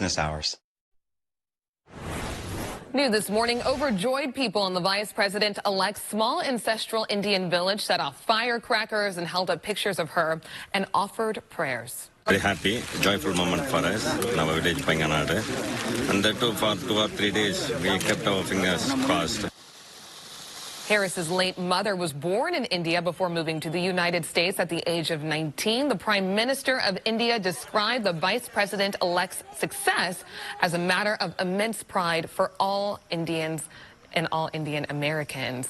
business hours. New this morning, overjoyed people in the vice president-elect's small ancestral Indian village set off firecrackers and held up pictures of her and offered prayers. Very happy, joyful moment for us in our village, Panganadu. And that too, for 2 or 3 days, we kept our fingers crossed. Harris's late mother was born in India before moving to the United States at the age of 19. The Prime Minister of India described the vice president-elect's success as a matter of immense pride for all Indians and all Indian Americans.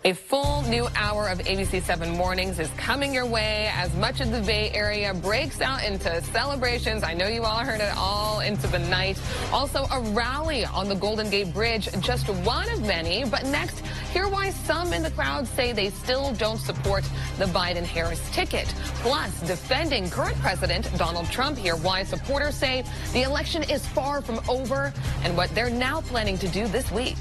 A full new hour of ABC 7 Mornings is coming your way as much of the Bay Area breaks out into celebrations. I know you all heard it all into the night. Also, a rally on the Golden Gate Bridge, just one of many. But next, hear why some in the crowd say they still don't support the Biden-Harris ticket. Plus, defending current President Donald Trump. Hear why supporters say the election is far from over and what they're now planning to do this week.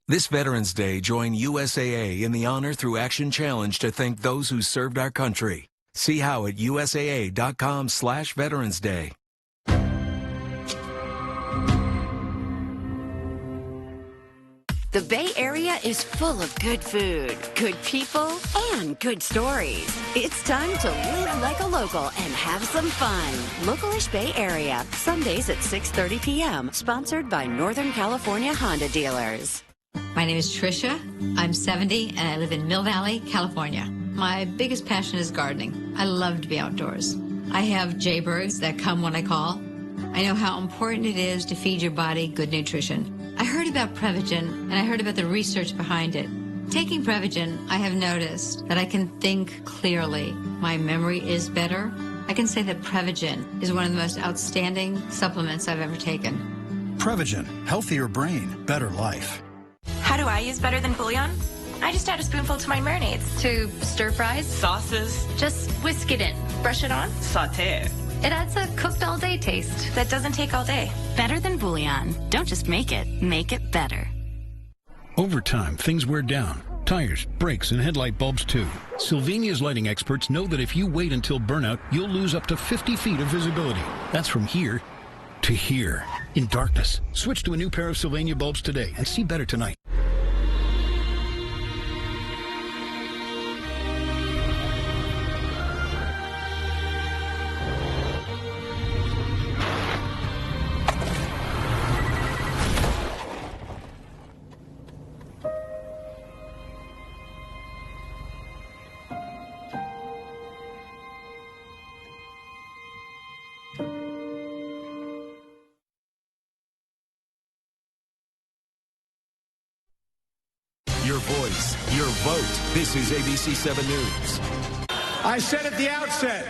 This Veterans Day, join USAA in the Honor Through Action Challenge to thank those who served our country. See how at usaa.com/Veterans Day. The Bay Area is full of good food, good people, and good stories. It's time to live like a local and have some fun. Localish Bay Area, Sundays at 6:30 p.m., sponsored by Northern California Honda Dealers. My name is Tricia. I'm 70 and I live in Mill Valley, California. My biggest passion is gardening. I love to be outdoors. I have jaybirds that come when I call. I know how important it is to feed your body good nutrition. I heard about Prevagen and I heard about the research behind it. Taking Prevagen, I have noticed that I can think clearly. My memory is better. I can say that Prevagen is one of the most outstanding supplements I've ever taken. Prevagen, healthier brain, better life. How do I use better than bouillon? I just add a spoonful to my marinades. To stir fries? Sauces. Just whisk it in. Brush it on. Saute. It adds a cooked all day taste. That doesn't take all day. Better than bouillon. Don't just make it better. Over time, things wear down. Tires, brakes, and headlight bulbs too. Sylvania's lighting experts know that if you wait until burnout, you'll lose up to 50 feet of visibility. That's from here to here in darkness. Switch to a new pair of Sylvania bulbs today and see better tonight. Your voice, your vote. This is ABC 7 News. I said at the outset,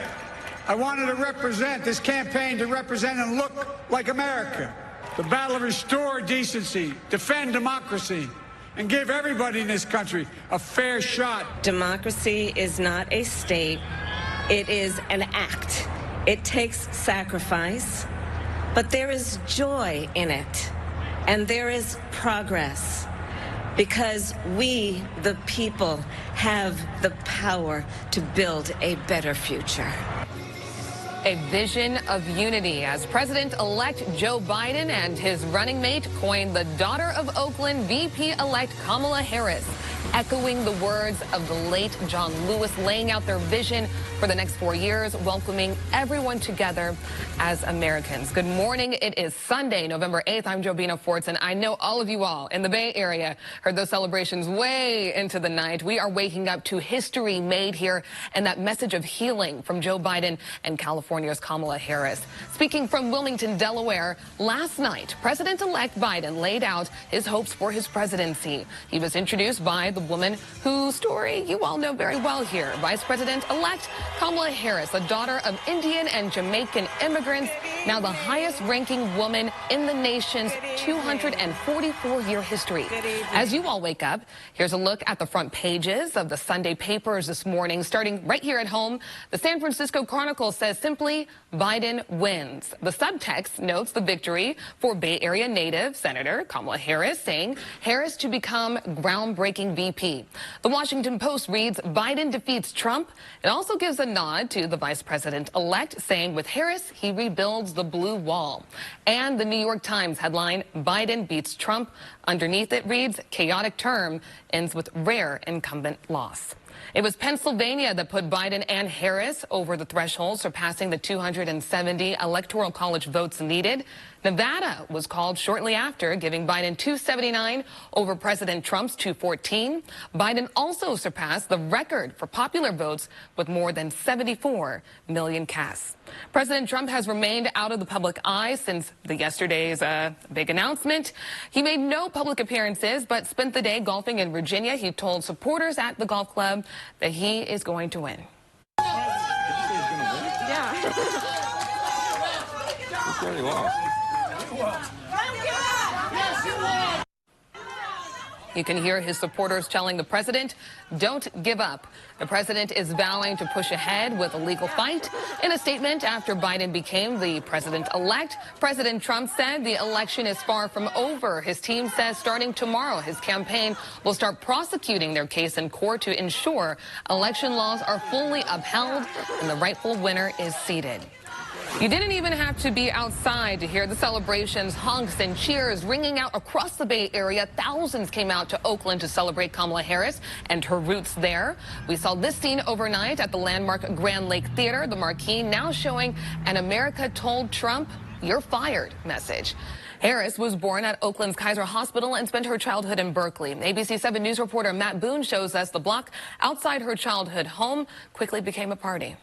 I wanted to represent this campaign to represent and look like America. The battle to restore decency, defend democracy, and give everybody in this country a fair shot. Democracy is not a state. It is an act. It takes sacrifice, but there is joy in it, and there is progress. Because we, the people, have the power to build a better future. A vision of unity as President-elect Joe Biden and his running mate coined the daughter of Oakland VP-elect Kamala Harris. echoing the words of the late John Lewis, laying out their vision for the next 4 years, welcoming everyone together as Americans. Good morning. It is Sunday, November 8th. I'm Jobina Fortson. I know all of you all in the Bay Area heard those celebrations way into the night. We are waking up to history made here and that message of healing from Joe Biden and California's Kamala Harris. Speaking from Wilmington, Delaware, last night, President-elect Biden laid out his hopes for his presidency. He was introduced by the woman whose story you all know very well here, Vice President-elect Kamala Harris, a daughter of Indian and Jamaican immigrants, now the highest-ranking woman in the nation's 244-year history. As you all wake up, here's a look at the front pages of the Sunday papers this morning. Starting right here at home, the San Francisco Chronicle says simply, Biden wins. The subtext notes the victory for Bay Area native Senator Kamala Harris, saying Harris to become groundbreaking VP. The Washington Post reads, Biden defeats Trump. It also gives a nod to the vice president-elect, saying with Harris, he rebuilds the blue wall. And the New York Times headline, Biden beats Trump. Underneath it reads, chaotic term ends with rare incumbent loss. It was Pennsylvania that put Biden and Harris over the threshold, surpassing the 270 Electoral College votes needed. Nevada was called shortly after, giving Biden 279 over President Trump's 214. Biden also surpassed the record for popular votes with more than 74 million casts. President Trump has remained out of the public eye since yesterday's big announcement. He made no public appearances, but spent the day golfing in Virginia. He told supporters at the golf club that he is going to win. Yeah. Very well. You can hear his supporters telling the president, don't give up. The president is vowing to push ahead with a legal fight. In a statement after Biden became the president-elect, President Trump said the election is far from over. His team says starting tomorrow, his campaign will start prosecuting their case in court to ensure election laws are fully upheld and the rightful winner is seated. You didn't even have to be outside to hear the celebrations, honks and cheers ringing out across the Bay Area. Thousands came out to Oakland to celebrate Kamala Harris and her roots there. We saw this scene overnight at the landmark Grand Lake Theater, the marquee now showing an America told Trump, you're fired message. Harris was born at Oakland's Kaiser Hospital and spent her childhood in Berkeley. ABC 7 News reporter Matt Boone shows us the block outside her childhood home quickly became a party.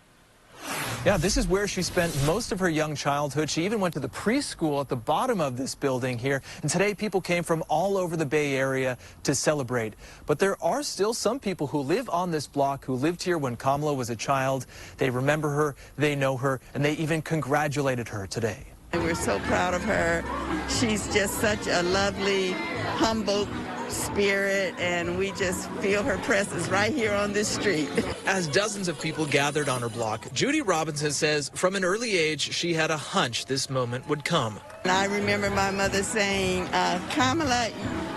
Yeah, this is where she spent most of her young childhood. She even went to the preschool at the bottom of this building here. And today people came from all over the Bay Area to celebrate. But there are still some people who live on this block who lived here when Kamala was a child. They remember her, they know her, and they even congratulated her today. We're so proud of her. She's just such a lovely, humble spirit, and we just feel her presence right here on this street. As dozens of people gathered on her block, Judy Robinson says from an early age she had a hunch this moment would come. And I remember my mother saying, Kamala,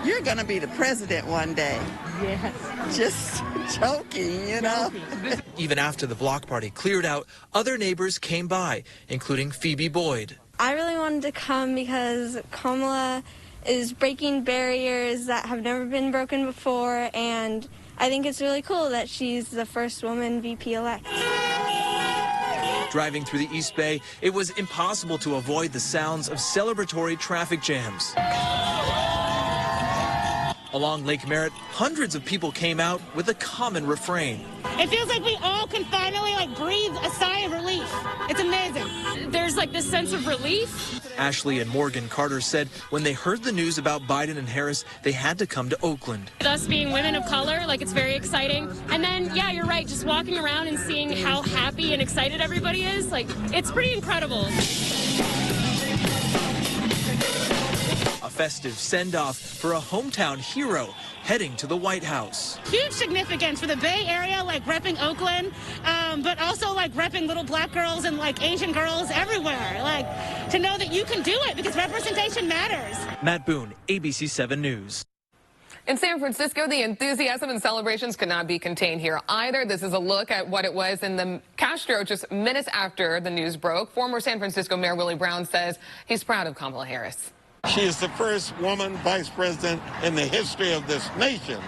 you're going to be the president one day. Yes. Just joking, you know. Even after the block party cleared out, other neighbors came by, including Phoebe Boyd. I really wanted to come because Kamala is breaking barriers that have never been broken before, and I think it's really cool that she's the first woman VP-elect. Driving through the East Bay, it was impossible to avoid the sounds of celebratory traffic jams. Along Lake Merritt, hundreds of people came out with a common refrain. It feels like we all can finally breathe a sigh of relief. It's amazing. There's this sense of relief. Ashley and Morgan Carter said when they heard the news about Biden and Harris, they had to come to Oakland. Us being women of color, it's very exciting. And then, yeah, you're right, just walking around and seeing how happy and excited everybody is, it's pretty incredible. A festive send-off for a hometown hero heading to the White House. Huge significance for the Bay Area, repping Oakland, but also repping little black girls and Asian girls everywhere. To know that you can do it because representation matters. Matt Boone, ABC 7 News. In San Francisco, the enthusiasm and celebrations could not be contained here either. This is a look at what it was in the Castro just minutes after the news broke. Former San Francisco Mayor Willie Brown says he's proud of Kamala Harris. She is the first woman vice president in the history of this nation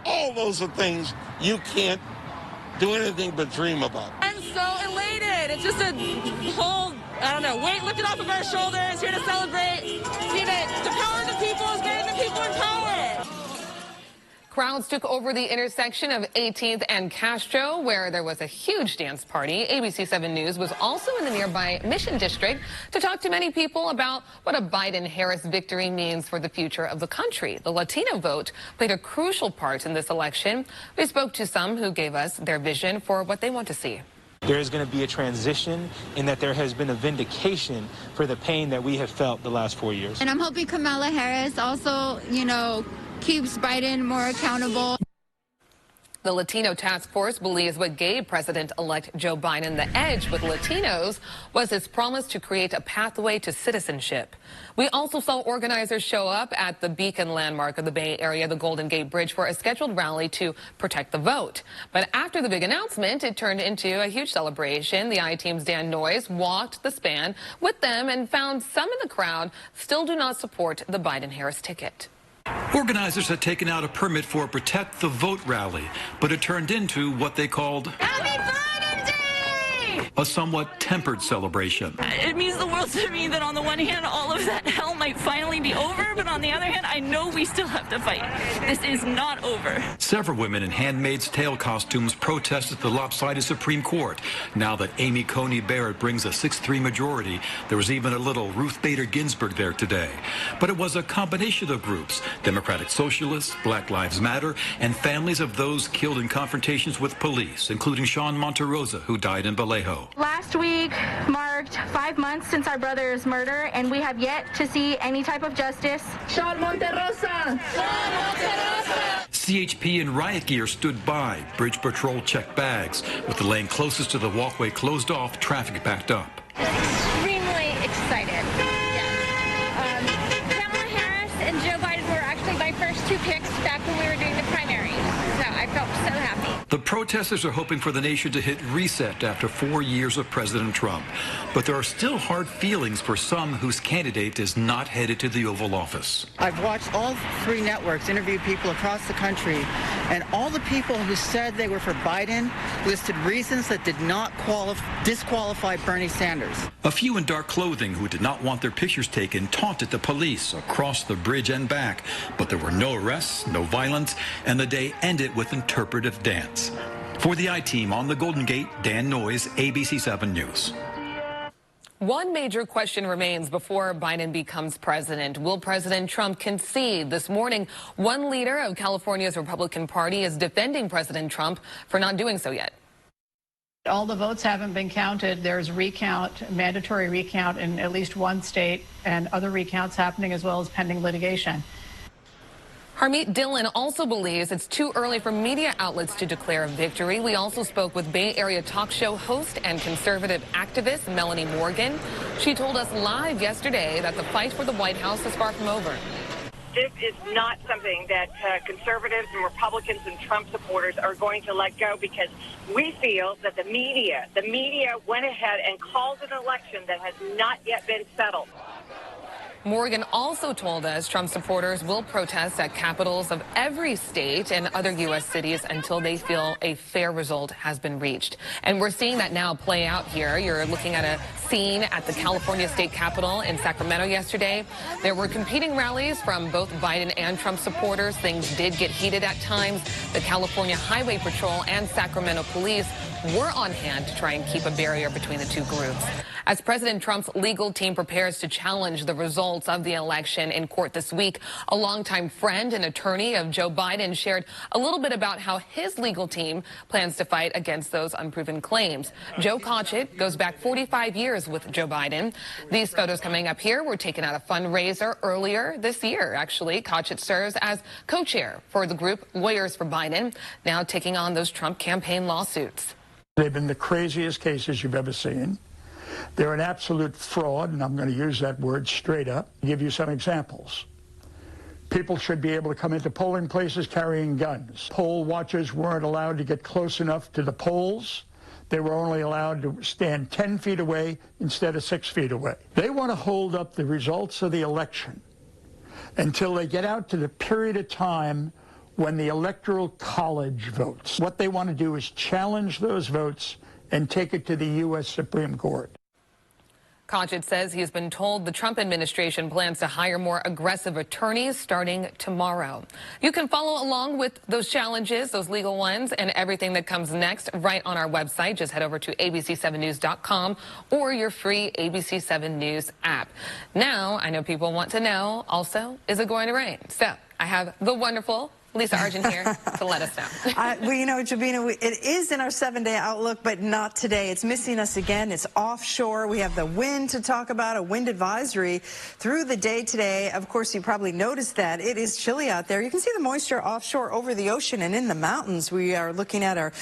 All those are things you can't do anything but dream about. I'm so elated. It's just a whole, I don't know, weight lifted off of our shoulders, here to celebrate. See that the power of the people is getting the people in power. Crowds took over the intersection of 18th and Castro, where there was a huge dance party. ABC 7 News was also in the nearby Mission District to talk to many people about what a Biden-Harris victory means for the future of the country. The Latino vote played a crucial part in this election. We spoke to some who gave us their vision for what they want to see. There is going to be a transition in that there has been a vindication for the pain that we have felt the last 4 years. And I'm hoping Kamala Harris also, keeps Biden more accountable. The Latino task force believes what gave President-elect Joe Biden the edge with Latinos was his promise to create a pathway to citizenship. We also saw organizers show up at the beacon landmark of the Bay Area, the Golden Gate Bridge, for a scheduled rally to protect the vote. But after the big announcement, it turned into a huge celebration. The I-Team's Dan Noyes walked the span with them and found some in the crowd still do not support the Biden-Harris ticket. Organizers had taken out a permit for a Protect the Vote rally, but it turned into what they called Happy Biden Day! a somewhat tempered celebration. It means the world to me that on the one hand, all of that hell might finally be over, but on the other hand, I know we still have to fight. This is not over. Several women in Handmaid's Tale costumes protested the lopsided Supreme Court. Now that Amy Coney Barrett brings a 6-3 majority, there was even a little Ruth Bader Ginsburg there today. But it was a combination of groups, Democratic Socialists, Black Lives Matter, and families of those killed in confrontations with police, including Sean Monterosa, who died in Vallejo. Last week marked 5 months since our brother's murder, and we have yet to see any type of justice. Sean Monterosa! Sean Monterosa! CHP in riot gear stood by. Bridge Patrol checked bags. With the lane closest to the walkway closed off, traffic backed up. Extremely excited. Kamala Harris and Joe Biden were actually my first 2 picks back when we were doing the primaries. So I felt so happy. The protesters are hoping for the nation to hit reset after 4 years of President Trump. But there are still hard feelings for some whose candidate is not headed to the Oval Office. I've watched all 3 networks interview people across the country, and all the people who said they were for Biden listed reasons that did not disqualify Bernie Sanders. A few in dark clothing who did not want their pictures taken taunted the police across the bridge and back. But there were no arrests, no violence, and the day ended with interpretive dance. For the I-Team on the Golden Gate, Dan Noyes, ABC 7 News. One major question remains before Biden becomes president. Will President Trump concede? This morning, one leader of California's Republican Party is defending President Trump for not doing so yet. All the votes haven't been counted. There's mandatory recount in at least one state, and other recounts happening as well as pending litigation. Harmeet Dillon also believes it's too early for media outlets to declare a victory. We also spoke with Bay Area talk show host and conservative activist Melanie Morgan. She told us live yesterday that the fight for the White House is far from over. This is not something that conservatives and Republicans and Trump supporters are going to let go, because we feel that the media went ahead and called an election that has not yet been settled. Morgan also told us Trump supporters will protest at capitals of every state and other U.S. cities until they feel a fair result has been reached. And we're seeing that now play out here. You're looking at a scene at the California State Capitol in Sacramento yesterday. There were competing rallies from both Biden and Trump supporters. Things did get heated at times. The California Highway Patrol and Sacramento police were on hand to try and keep a barrier between the two groups. As President Trump's legal team prepares to challenge the results of the election in court this week, a longtime friend and attorney of Joe Biden shared a little bit about how his legal team plans to fight against those unproven claims. Joe Cotchett goes back 45 years with Joe Biden. These photos coming up here were taken at a fundraiser earlier this year, actually. Cotchett serves as co-chair for the group Lawyers for Biden, now taking on those Trump campaign lawsuits. They've been the craziest cases you've ever seen. They're an absolute fraud, and I'm going to use that word straight up. I'll give you some examples. People should be able to come into polling places carrying guns. Poll watchers weren't allowed to get close enough to the polls. They were only allowed to stand 10 feet away instead of 6 feet away. They want to hold up the results of the election until they get out to the period of time when the Electoral College votes. What they want to do is challenge those votes and take it to the U.S. Supreme Court. Conchit says he has been told the Trump administration plans to hire more aggressive attorneys starting tomorrow. You can follow along with those challenges, those legal ones, and everything that comes next right on our website. Just head over to abc7news.com or your free ABC7 News app. Now, I know people want to know also, is it going to rain? So I have the wonderful Lisa Argent here to let us know. Well, you know, Jabina, it is in our 7-day outlook, but not today. It's missing us again. It's offshore. We have the wind to talk about, a wind advisory through the day today. Of course, you probably noticed that it is chilly out there. You can see the moisture offshore over the ocean and in the mountains. We are looking at our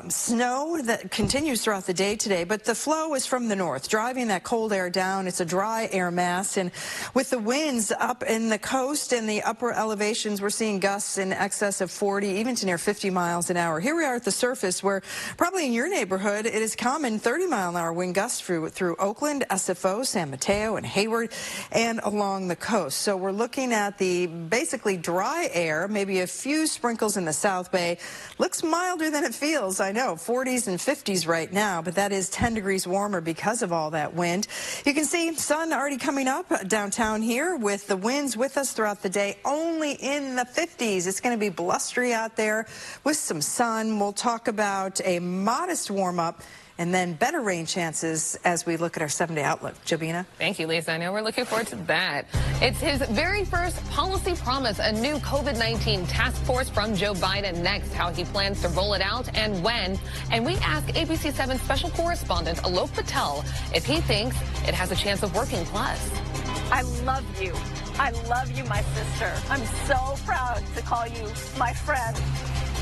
snow that continues throughout the day today, but the flow is from the north, driving that cold air down. It's a dry air mass, and with the winds up in the coast and the upper elevations, we're seeing gusts in excess of 40, even to near 50 miles an hour. Here we are at the surface where probably in your neighborhood it is common 30-mile-an-hour wind gusts through Oakland, SFO, San Mateo, and Hayward, and along the coast. So we're looking at the basically dry air, maybe a few sprinkles in the South Bay. Looks milder than it feels, I know, 40s and 50s right now, but that is 10 degrees warmer because of all that wind. You can see sun already coming up downtown here with the winds with us throughout the day, only in the 50s. It's going to be blustery out there with some sun. We'll talk about a modest warm-up and then better rain chances as we look at our 7-day outlook. Jabina? Thank you, Lisa. I know we're looking forward to that. It's his very first policy promise, a new COVID-19 task force from Joe Biden. Next, how he plans to roll it out and when. And we ask ABC7 special correspondent Alok Patel if he thinks it has a chance of working. Plus, I love you. I love you, my sister. I'm so proud to call you my friend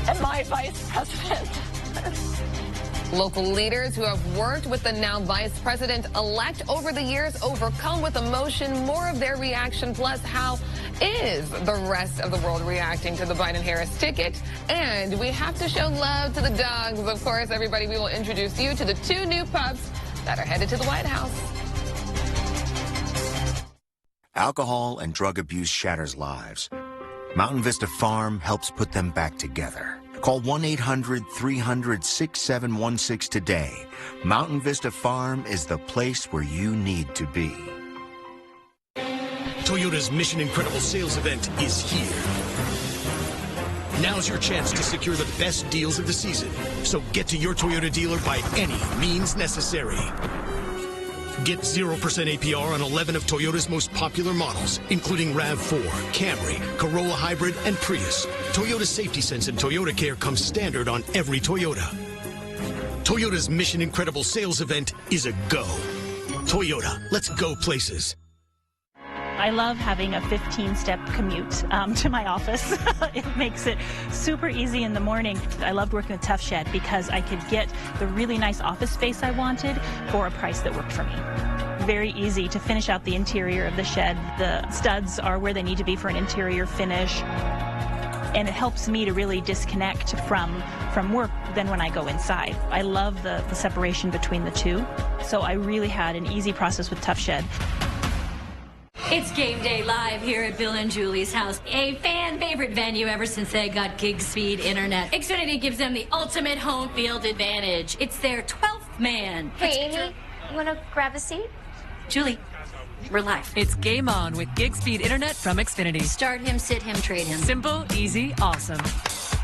and my vice president. local leaders who have worked with the now vice president-elect over the years overcome with emotion. More of their reaction, plus how is the rest of the world reacting to the Biden-Harris ticket? And we have to show love to the dogs. Of course, everybody, we will introduce you to the 2 new pups that are headed to the White House. Alcohol and drug abuse shatters lives. Mountain Vista Farm helps put them back together. Call 1-800-300-6716 today. Mountain Vista Farm is the place where you need to be. Toyota's Mission Incredible sales event is here. Now's your chance to secure the best deals of the season. So get to your Toyota dealer by any means necessary. Get 0% APR on 11 of Toyota's most popular models, including RAV4, Camry, Corolla Hybrid, and Prius. Toyota Safety Sense and Toyota Care come standard on every Toyota. Toyota's Mission Incredible sales event is a go. Toyota, let's go places. I love having a 15-step commute to my office. It makes it super easy in the morning. I loved working with Tough Shed because I could get the really nice office space I wanted for a price that worked for me. Very easy to finish out the interior of the shed. The studs are where they need to be for an interior finish. And it helps me to really disconnect from work than when I go inside. I love the separation between the two. So I really had an easy process with Tough Shed. It's game day live here at Bill and Julie's house, a fan favorite venue ever since they got gig speed internet. Xfinity gives them the ultimate home field advantage. It's their 12th man. Hey, Amy, you want to grab a seat? Julie, we're live. It's game on with gig speed internet from Xfinity. Start him, sit him, trade him. Simple, easy, awesome.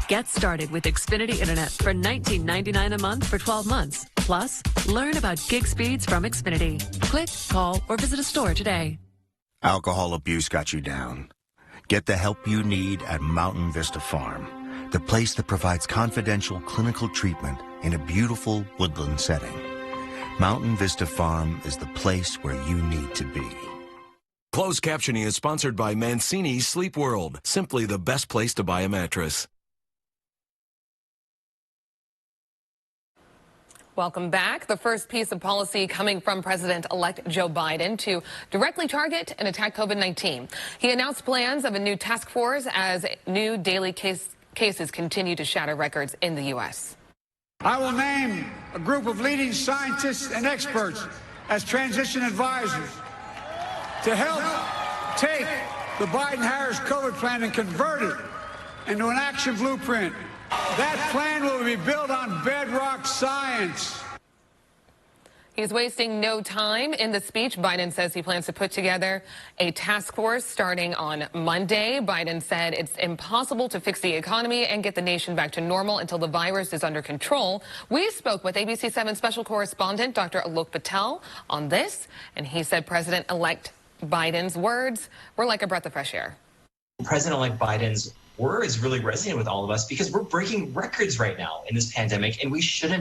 Get started with Xfinity internet for $19.99 a month for 12 months. Plus, learn about gig speeds from Xfinity. Click, call, or visit a store today. Alcohol abuse got you down. Get the help you need at Mountain Vista Farm, the place that provides confidential clinical treatment in a beautiful woodland setting. Mountain Vista Farm is the place where you need to be. Closed captioning is sponsored by Mancini's Sleep World, simply the best place to buy a mattress. Welcome back. The first piece of policy coming from President-elect Joe Biden to directly target and attack COVID-19. He announced plans of a new task force as new daily cases continue to shatter records in the U.S. I will name a group of leading scientists and experts as transition advisors to help take the Biden-Harris COVID plan and convert it into an action blueprint. That plan will be built on bedrock science. He's wasting no time. In the speech, Biden says he plans to put together a task force starting on Monday. Biden said it's impossible to fix the economy and get the nation back to normal until the virus is under control. We spoke with ABC 7 special correspondent Dr. Alok Patel on this, and he said President-elect Biden's words were like a breath of fresh air. President-elect Biden's words really resonate with all of us because we're breaking records right now in this pandemic, and we shouldn't.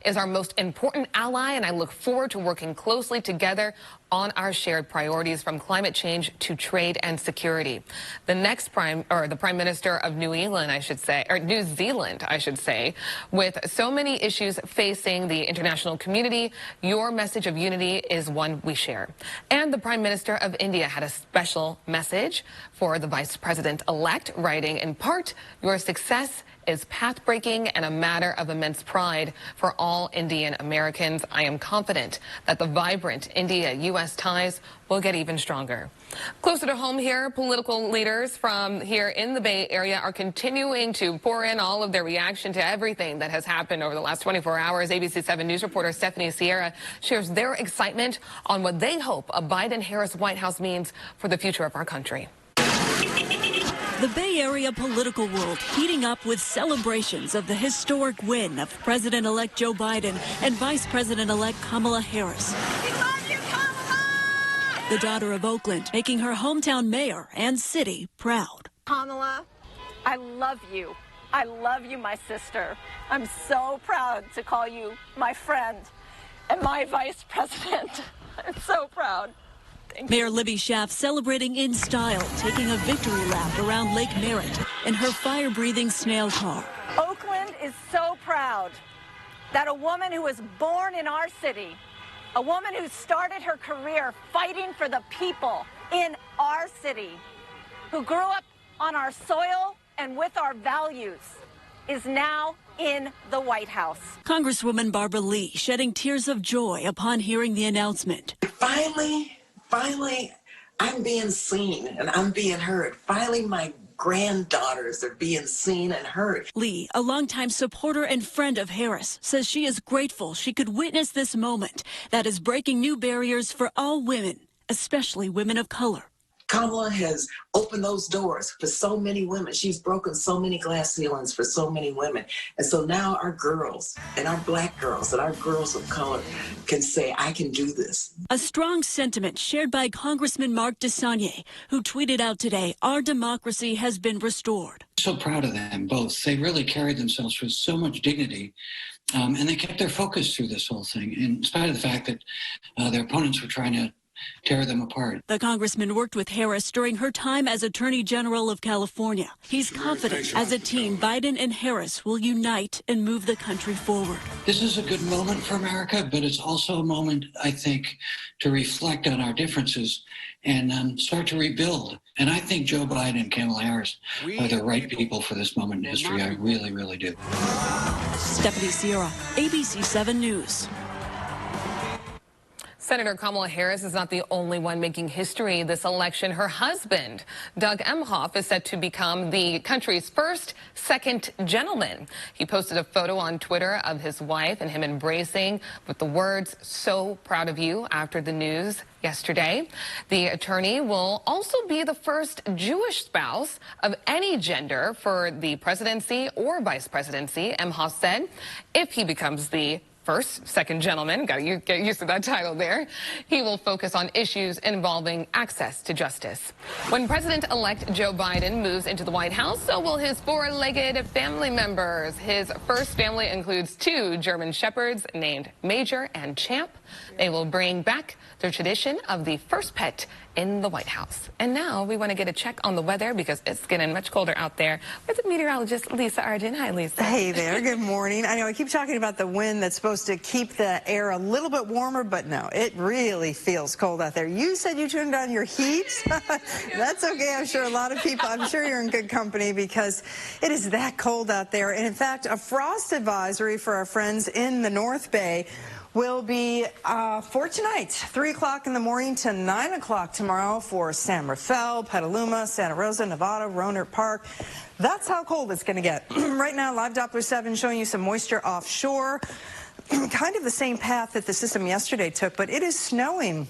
Is our most important ally, and I look forward to working closely together on our shared priorities from climate change to trade and security. The Prime Minister of New Zealand, I should say, with so many issues facing the international community, your message of unity is one we share. And the Prime Minister of India had a special message for the Vice President-elect, writing in part, "Your success is path-breaking and a matter of immense pride for all Indian Americans. I am confident that the vibrant India-U.S. ties will get even stronger." Closer to home here, political leaders from here in the Bay Area are continuing to pour in all of their reaction to everything that has happened over the last 24 hours. ABC 7 News reporter Stephanie Sierra shares their excitement on what they hope a Biden-Harris White House means for the future of our country. The Bay Area political world heating up with celebrations of the historic win of President-elect Joe Biden and Vice President-elect Kamala Harris. We love you, Kamala! The daughter of Oakland, making her hometown mayor and city proud. Kamala, I love you. I love you, my sister. I'm so proud to call you my friend and my vice president. I'm so proud. Mayor Libby Schaaf celebrating in style, taking a victory lap around Lake Merritt in her fire-breathing snail car. Oakland is so proud that a woman who was born in our city, a woman who started her career fighting for the people in our city, who grew up on our soil and with our values, is now in the White House. Congresswoman Barbara Lee shedding tears of joy upon hearing the announcement. Finally, I'm being seen and I'm being heard. Finally, my granddaughters are being seen and heard. Lee, a longtime supporter and friend of Harris, says she is grateful she could witness this moment that is breaking new barriers for all women, especially women of color. Kamala has opened those doors for so many women. She's broken so many glass ceilings for so many women. And so now our girls and our black girls and our girls of color can say, I can do this. A strong sentiment shared by Congressman Mark DeSaulnier, who tweeted out today, "Our democracy has been restored." So proud of them both. They really carried themselves with so much dignity, and they kept their focus through this whole thing, in spite of the fact that their opponents were trying to tear them apart. The congressman worked with Harris during her time as Attorney General of California. He's confident as a team, Biden and Harris will unite and move the country forward. This is a good moment for America, but it's also a moment, I think, to reflect on our differences and start to rebuild. And I think Joe Biden and Kamala Harris are the right people for this moment in history. I really, really do. Stephanie Sierra, ABC 7 News. Senator Kamala Harris is not the only one making history this election. Her husband, Doug Emhoff, is set to become the country's first second gentleman. He posted a photo on Twitter of his wife and him embracing with the words, "So proud of you," after the news yesterday. The attorney will also be the first Jewish spouse of any gender for the presidency or vice presidency, Emhoff said. If he becomes the first, second gentleman, got to get used to that title there. He will focus on issues involving access to justice. When President-elect Joe Biden moves into the White House, so will his four-legged family members. His first family includes 2 German shepherds named Major and Champ. They will bring back the tradition of the first pet in the White House. And now we want to get a check on the weather because it's getting much colder out there with meteorologist Lisa Arden. Hi, Lisa. Hey there. Good morning. I know I keep talking about the wind that's supposed to keep the air a little bit warmer, but no, it really feels cold out there. You said you turned on your heat. That's okay. I'm sure a lot of people, I'm sure you're in good company because it is that cold out there. And in fact, a frost advisory for our friends in the North Bay will be for tonight, 3 o'clock in the morning to 9 o'clock tomorrow for San Rafael, Petaluma, Santa Rosa, Nevada, Rohnert Park. That's how cold it's going to get. Right now, Live Doppler 7 showing you some moisture offshore. Kind of the same path that the system yesterday took, but it is snowing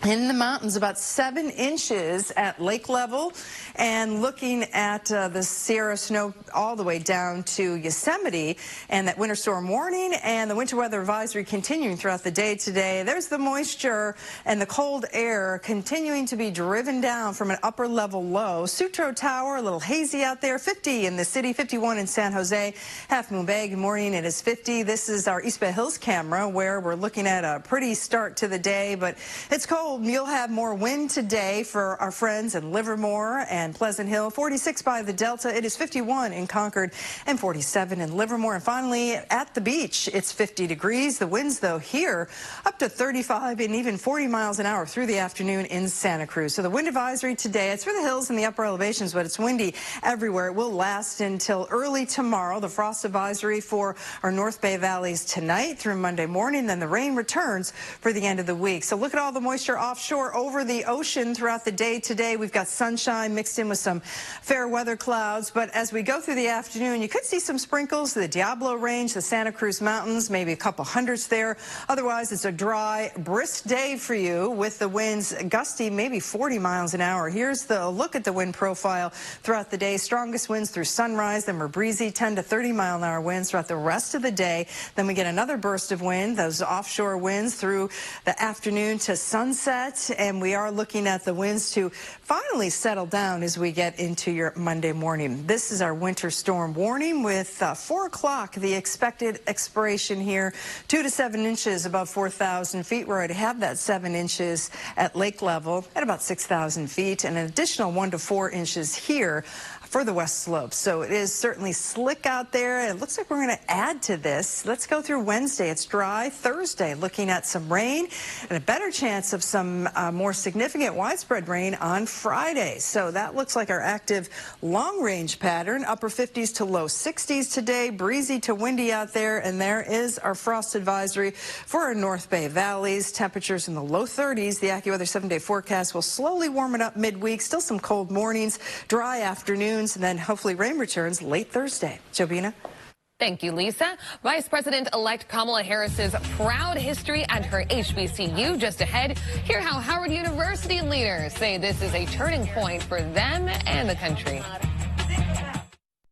in the mountains, about 7 inches at lake level, and looking at the Sierra snow all the way down to Yosemite, and that winter storm warning and the winter weather advisory continuing throughout the day today. There's the moisture and the cold air continuing to be driven down from an upper level low. Sutro Tower, a little hazy out there, 50 in the city, 51 in San Jose. Half Moon Bay, good morning, it is 50. This is our East Bay Hills camera where we're looking at a pretty start to the day, but it's cold. You'll have more wind today for our friends in Livermore and Pleasant Hill. 46 by the Delta. It is 51 in Concord and 47 in Livermore. And finally, at the beach, it's 50 degrees. The winds, though, here up to 35 and even 40 miles an hour through the afternoon in Santa Cruz. So the wind advisory today, it's for the hills and the upper elevations, but it's windy everywhere. It will last until early tomorrow. The frost advisory for our North Bay valleys tonight through Monday morning. Then the rain returns for the end of the week. So look at all the moisture offshore over the ocean throughout the day today. We've got sunshine mixed in with some fair weather clouds, but as we go through the afternoon, you could see some sprinkles, the Diablo Range, the Santa Cruz Mountains, maybe a couple hundreds there. Otherwise, it's a dry, brisk day for you with the winds gusty, maybe 40 miles an hour. Here's the look at the wind profile throughout the day. Strongest winds through sunrise, then we're breezy, 10 to 30 mile an hour winds throughout the rest of the day. Then we get another burst of wind, those offshore winds through the afternoon to sunset. And we are looking at the winds to finally settle down as we get into your Monday morning. This is our winter storm warning with 4 o'clock, the expected expiration here, 2 to 7 inches above 4,000 feet. We already have that 7 inches at lake level at about 6,000 feet and an additional 1 to 4 inches here for the west slope. So it is certainly slick out there. It looks like we're going to add to this. Let's go through Wednesday. It's dry. Thursday, looking at some rain and a better chance of some more significant widespread rain on Friday. So that looks like our active long-range pattern. Upper 50s to low 60s today. Breezy to windy out there. And there is our frost advisory for our North Bay valleys. Temperatures in the low 30s. The AccuWeather 7-day forecast will slowly warm it up midweek. Still some cold mornings, dry afternoons, and then hopefully rain returns late Thursday. Jobina? Thank you, Lisa. Vice President-elect Kamala Harris's proud history at her HBCU just ahead. Hear how Howard University leaders say this is a turning point for them and the country.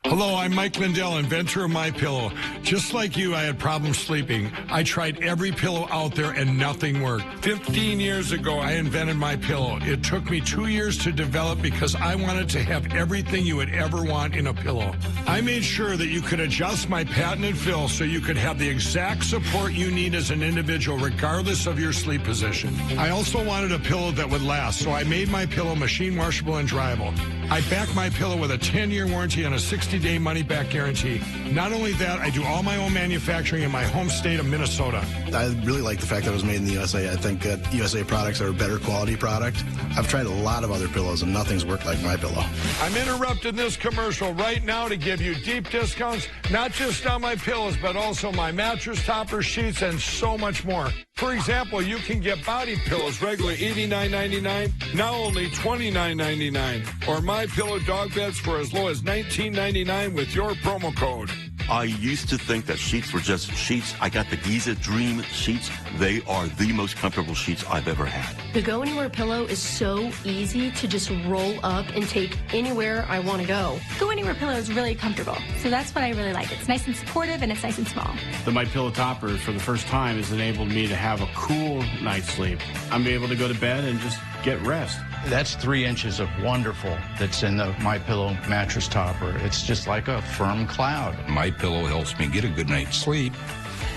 Hello, I'm Mike Lindell, inventor of MyPillow. Just like you, I had problems sleeping. I tried every pillow out there and nothing worked. 15 years ago, I invented MyPillow. It took me 2 years to develop because I wanted to have everything you would ever want in a pillow. I made sure that you could adjust my patented fill so you could have the exact support you need as an individual, regardless of your sleep position. I also wanted a pillow that would last, so I made MyPillow machine washable and dryable. I back MyPillow with a 10-year warranty and a 60-day money-back guarantee. Not only that, I do all my own manufacturing in my home state of Minnesota. I really like the fact that it was made in the USA. I think that USA products are a better quality product. I've tried a lot of other pillows, and nothing's worked like MyPillow. I'm interrupting this commercial right now to give you deep discounts, not just on my pillows, but also my mattress toppers, sheets, and so much more. For example, you can get body pillows regularly $89.99, now only $29.99, or MyPillow dog beds for as low as $19.99 with your promo code. I used to think that sheets were just sheets. I got the Giza Dream sheets. They are the most comfortable sheets I've ever had. The Go Anywhere pillow is so easy to just roll up and take anywhere I want to go. Go Anywhere pillow is really comfortable, so that's what I really like. It's nice and supportive, and it's nice and small. The My Pillow topper, for the first time, has enabled me to have a cool night's sleep. I'm able to go to bed and just get rest. That's 3 inches of wonderful that's in the My Pillow mattress topper. It's just like a firm cloud. My Pillow helps me get a good night's sleep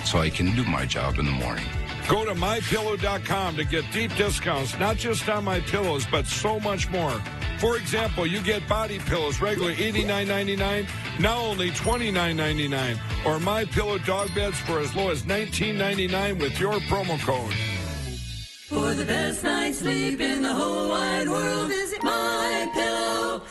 so I can do my job in the morning. Go to MyPillow.com to get deep discounts, not just on My Pillows, but so much more. For example, you get body pillows regularly $89.99, now only $29.99. Or My Pillow dog beds for as low as $19.99 with your promo code. For the best night's sleep in the whole wide world, visit MyPillow.com.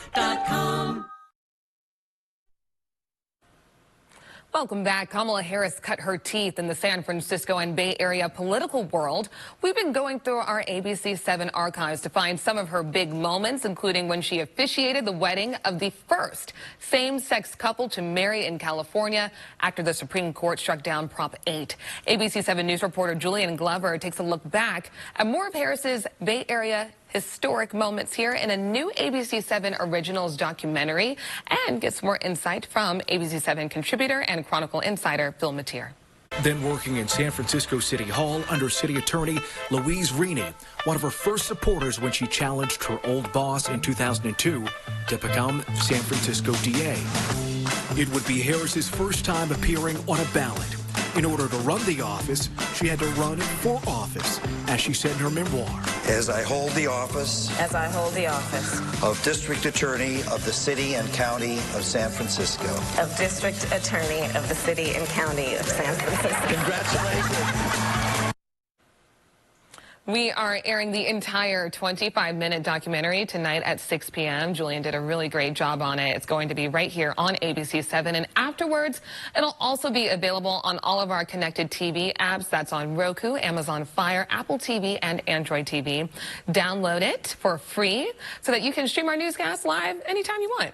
Welcome back. Kamala Harris cut her teeth in the San Francisco and Bay Area political world. We've been going through our ABC7 archives to find some of her big moments, including when she officiated the wedding of the first same-sex couple to marry in California after the Supreme Court struck down Prop 8. ABC7 News reporter Julian Glover takes a look back at more of Harris's Bay Area historic moments here in a new ABC7 Originals documentary, and gets more insight from ABC7 contributor and Chronicle insider Phil Mateer. Then working in San Francisco City Hall under City Attorney Louise Rini, one of her first supporters when she challenged her old boss in 2002 to become San Francisco DA. It would be Harris's first time appearing on a ballot. In order to run the office, she had to run for office, as she said in her memoir. As I hold the office of District Attorney of the City and County of San Francisco. Of District Attorney of the City and County of San Francisco. Congratulations. We are airing the entire 25-minute documentary tonight at 6 p.m. Julian did a really great job on it. It's going to be right here on ABC7. And afterwards, it'll also be available on all of our connected TV apps. That's on Roku, Amazon Fire, Apple TV, and Android TV. Download it for free so that you can stream our newscast live anytime you want.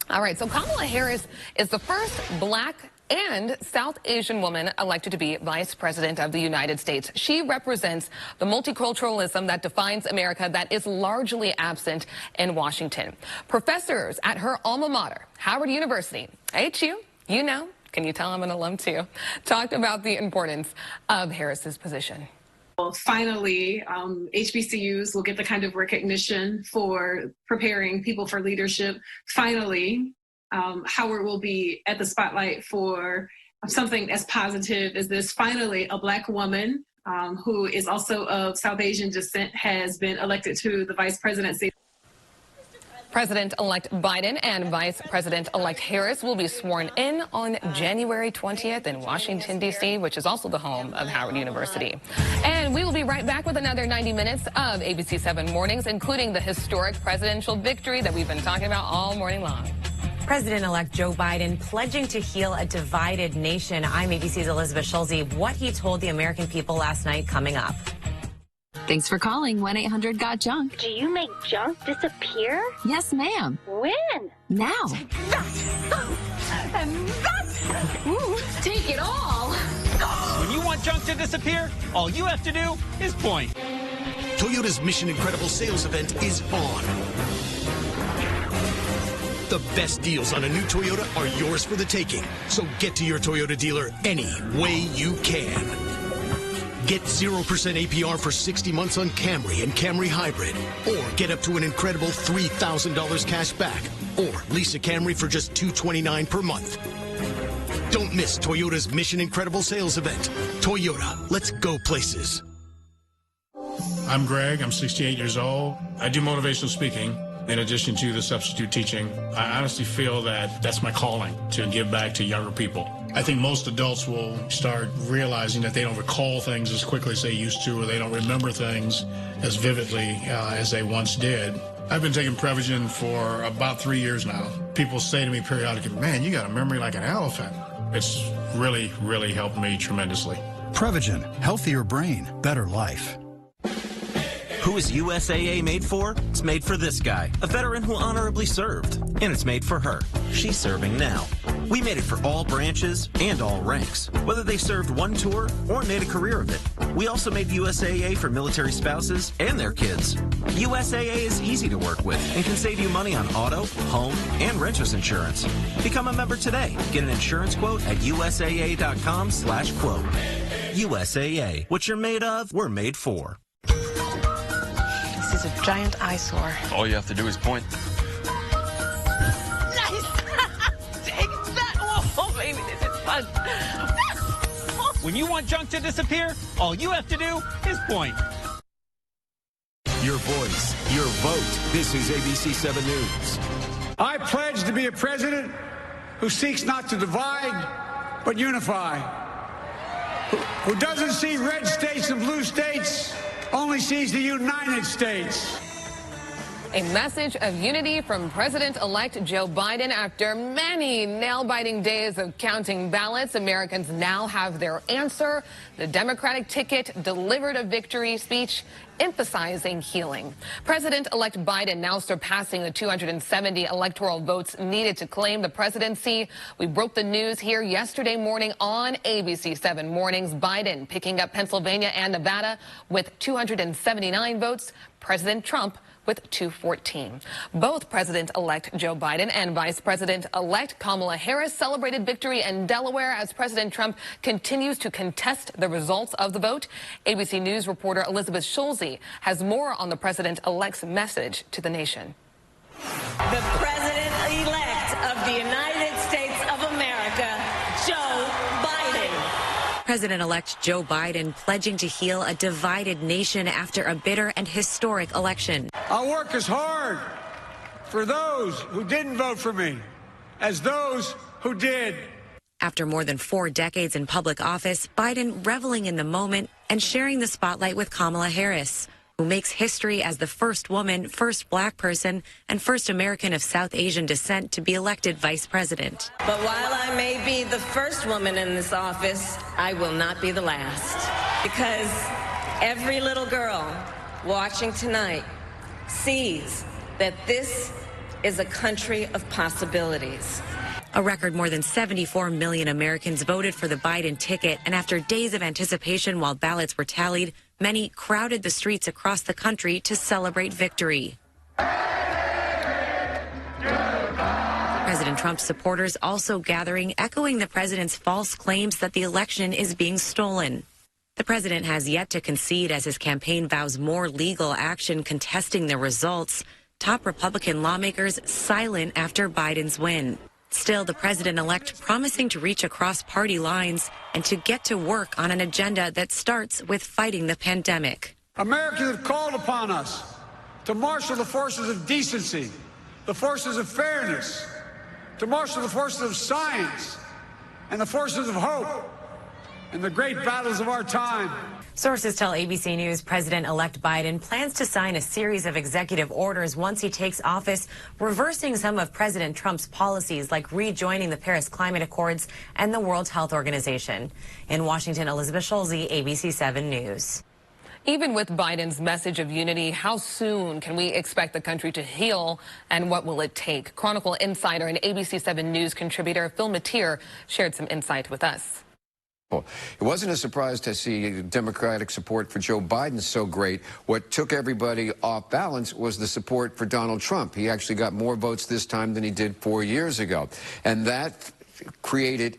All right, so Kamala Harris is the first black and South Asian woman elected to be Vice President of the United States. She represents the multiculturalism that defines America that is largely absent in Washington. Professors at her alma mater, Howard University, HU, you know, can you tell I'm an alum too, talked about the importance of Harris's position. Well, finally, HBCUs will get the kind of recognition for preparing people for leadership. Finally, Howard will be at the spotlight for something as positive as this. Finally, a black woman who is also of South Asian descent has been elected to the vice presidency. President-elect Biden and Vice President-elect Harris will be sworn in on January 20th in Washington, D.C., which is also the home of Howard University. And we will be right back with another 90 minutes of ABC7 Mornings, including the historic presidential victory that we've been talking about all morning long. President-elect Joe Biden pledging to heal a divided nation. I'm ABC's Elizabeth Schulze. What he told the American people last night coming up. Thanks for calling 1-800-GOT-JUNK. Do you make junk disappear? Yes, ma'am. When? Now. Take that! And that! Ooh, take it all! When you want junk to disappear, all you have to do is point. Toyota's Mission Incredible sales event is on. The best deals on a new Toyota are yours for the taking. So get to your Toyota dealer any way you can. Get 0% APR for 60 months on Camry and Camry Hybrid. Or get up to an incredible $3,000 cash back. Or lease a Camry for just $229 per month. Don't miss Toyota's Mission Incredible sales event. Toyota, let's go places. I'm Greg. I'm 68 years old. I do motivational speaking. In addition to the substitute teaching, I honestly feel that that's my calling, to give back to younger people. I think most adults will start realizing that they don't recall things as quickly as they used to, or they don't remember things as vividly as they once did. I've been taking Prevagen for about 3 years now. People say to me periodically, man, you got a memory like an elephant. It's really, really helped me tremendously. Prevagen, healthier brain, better life. Who is USAA made for? It's made for this guy, a veteran who honorably served. And it's made for her. She's serving now. We made it for all branches and all ranks, whether they served one tour or made a career of it. We also made USAA for military spouses and their kids. USAA is easy to work with and can save you money on auto, home, and renter's insurance. Become a member today. Get an insurance quote at usaa.com/quote. USAA. What you're made of, we're made for. This is a giant eyesore. All you have to do is point. Nice! Take that! Oh, baby, this is fun. When you want junk to disappear, all you have to do is point. Your voice, your vote. This is ABC 7 News. I pledge to be a president who seeks not to divide, but unify. Who doesn't see red states and blue states, only sees the United States. A message of unity from President-elect Joe Biden. After many nail-biting days of counting ballots, Americans now have their answer. The Democratic ticket delivered a victory speech emphasizing healing. President-elect Biden now surpassing the 270 electoral votes needed to claim the presidency. We broke the news here yesterday morning on ABC 7 Mornings. Biden picking up Pennsylvania and Nevada with 279 votes. President Trump with 214. Both President-elect Joe Biden and Vice President-elect Kamala Harris celebrated victory in Delaware as President Trump continues to contest the results of the vote. ABC News reporter Elizabeth Schulze has more on the President-elect's message to the nation. The President-elect of the United States of America, Joe Biden. President-elect Joe Biden pledging to heal a divided nation after a bitter and historic election. I'll work as hard for those who didn't vote for me as those who did. After more than 4 decades in public office, Biden reveling in the moment and sharing the spotlight with Kamala Harris, who makes history as the first woman, first black person, and first American of South Asian descent to be elected vice president. But while I may be the first woman in this office, I will not be the last. Because every little girl watching tonight sees that this is a country of possibilities. A record more than 74 million Americans voted for the Biden ticket, and after days of anticipation while ballots were tallied, many crowded the streets across the country to celebrate victory. President Trump's supporters also gathering, echoing the president's false claims that the election is being stolen. The president has yet to concede as his campaign vows more legal action contesting the results. Top Republican lawmakers silent after Biden's win. Still, the president-elect promising to reach across party lines and to get to work on an agenda that starts with fighting the pandemic. Americans have called upon us to marshal the forces of decency, the forces of fairness, to marshal the forces of science and the forces of hope in the great battles of our time. Sources tell ABC News President-elect Biden plans to sign a series of executive orders once he takes office, reversing some of President Trump's policies like rejoining the Paris Climate Accords and the World Health Organization. In Washington, Elizabeth Schulze, ABC 7 News. Even with Biden's message of unity, how soon can we expect the country to heal, and what will it take? Chronicle insider and ABC 7 News contributor Phil Mateer shared some insight with us. It wasn't a surprise to see Democratic support for Joe Biden so great. What took everybody off balance was the support for Donald Trump. He actually got more votes this time than he did 4 years ago. And that created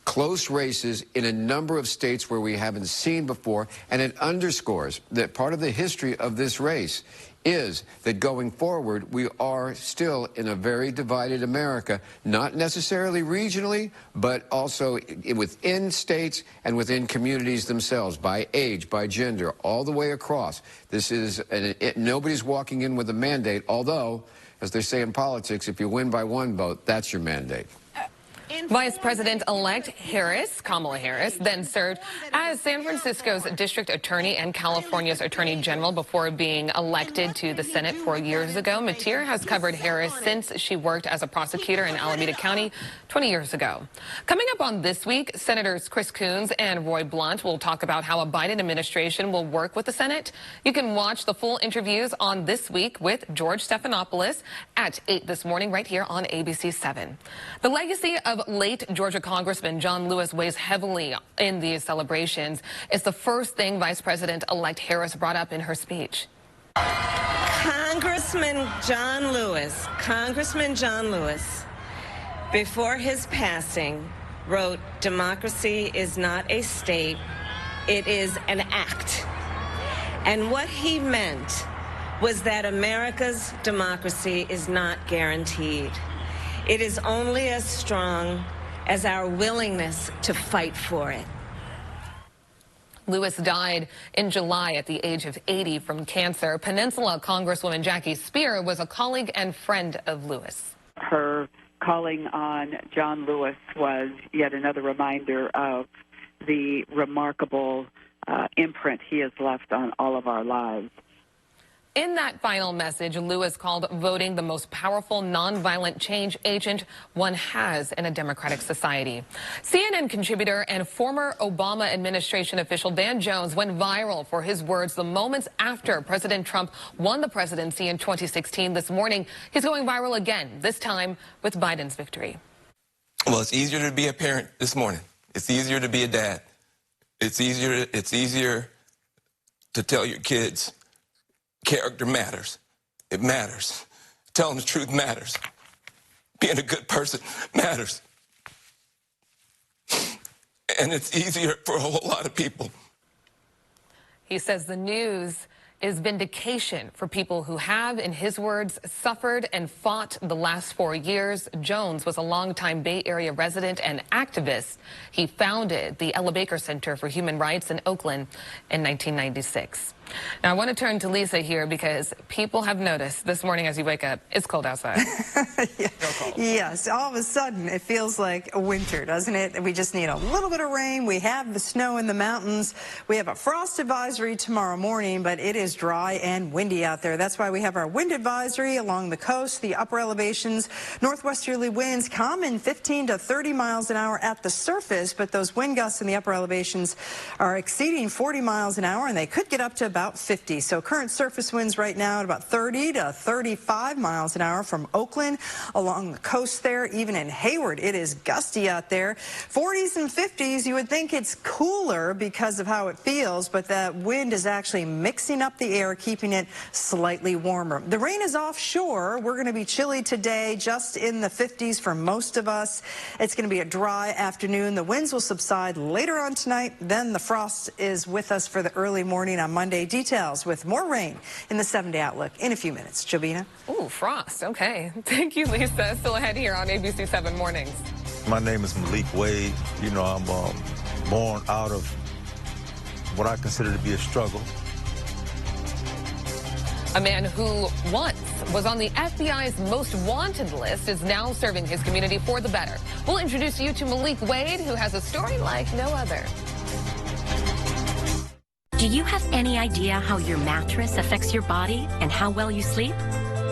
close races in a number of states where we haven't seen before. And it underscores that part of the history of this race is that going forward, we are still in a very divided America, not necessarily regionally, but also within states and within communities themselves, by age, by gender, all the way across. This is, nobody's walking in with a mandate, although, as they say in politics, if you win by one vote, that's your mandate. Vice President-elect Harris, Kamala Harris, then served as San Francisco's district attorney and California's attorney general before being elected to the Senate 4 years ago. Mateer has covered Harris since she worked as a prosecutor in Alameda County 20 years ago. Coming up on This Week, Senators Chris Coons and Roy Blunt will talk about how a Biden administration will work with the Senate. You can watch the full interviews on This Week with George Stephanopoulos at 8 this morning right here on ABC 7. The legacy of of late Georgia Congressman John Lewis weighs heavily in these celebrations. It's the first thing Vice President-elect Harris brought up in her speech. Congressman John Lewis, before his passing, wrote, "Democracy is not a state, it is an act." And what he meant was that America's democracy is not guaranteed. It is only as strong as our willingness to fight for it. Lewis died in July at the age of 80 from cancer. Peninsula Congresswoman Jackie Speer was a colleague and friend of Lewis. Her calling on John Lewis was yet another reminder of the remarkable imprint he has left on all of our lives. In that final message, Lewis called voting the most powerful nonviolent change agent one has in a democratic society. CNN contributor and former Obama administration official Dan Jones went viral for his words the moments after President Trump won the presidency in 2016. This morning, he's going viral again, this time with Biden's victory. Well, it's easier to be a parent this morning. It's easier to be a dad. It's easier to tell your kids character matters. It matters. Telling the truth matters. Being a good person matters. And it's easier for a whole lot of people. He says the news is vindication for people who have, in his words, suffered and fought the last 4 years. Jones was a longtime Bay Area resident and activist. He founded the Ella Baker Center for Human Rights in Oakland in 1996. Now, I want to turn to Lisa here because people have noticed this morning as you wake up, it's cold outside. Yeah. Cold. Yes, all of a sudden it feels like winter, doesn't it? We just need a little bit of rain. We have the snow in the mountains. We have a frost advisory tomorrow morning, but it is dry and windy out there. That's why we have our wind advisory along the coast, the upper elevations. Northwesterly winds common 15 to 30 miles an hour at the surface, but those wind gusts in the upper elevations are exceeding 40 miles an hour, and they could get up to about 50. So current surface winds right now at about 30 to 35 miles an hour from Oakland along the coast there. Even in Hayward, it is gusty out there. 40s and 50s, you would think it's cooler because of how it feels, but that wind is actually mixing up the air, keeping it slightly warmer. The rain is offshore. We're going to be chilly today, just in the 50s for most of us. It's going to be a dry afternoon. The winds will subside later on tonight. Then the frost is with us for the early morning on Monday. Details with more rain in the 7-day outlook in a few minutes. Jobina? Ooh, frost. Okay. Thank you, Lisa. Still ahead here on ABC 7 Mornings. My name is Malik Wade. You know, I'm born out of what I consider to be a struggle. A man who once was on the FBI's most wanted list is now serving his community for the better. We'll introduce you to Malik Wade, who has a story like no other. Do you have any idea how your mattress affects your body and how well you sleep?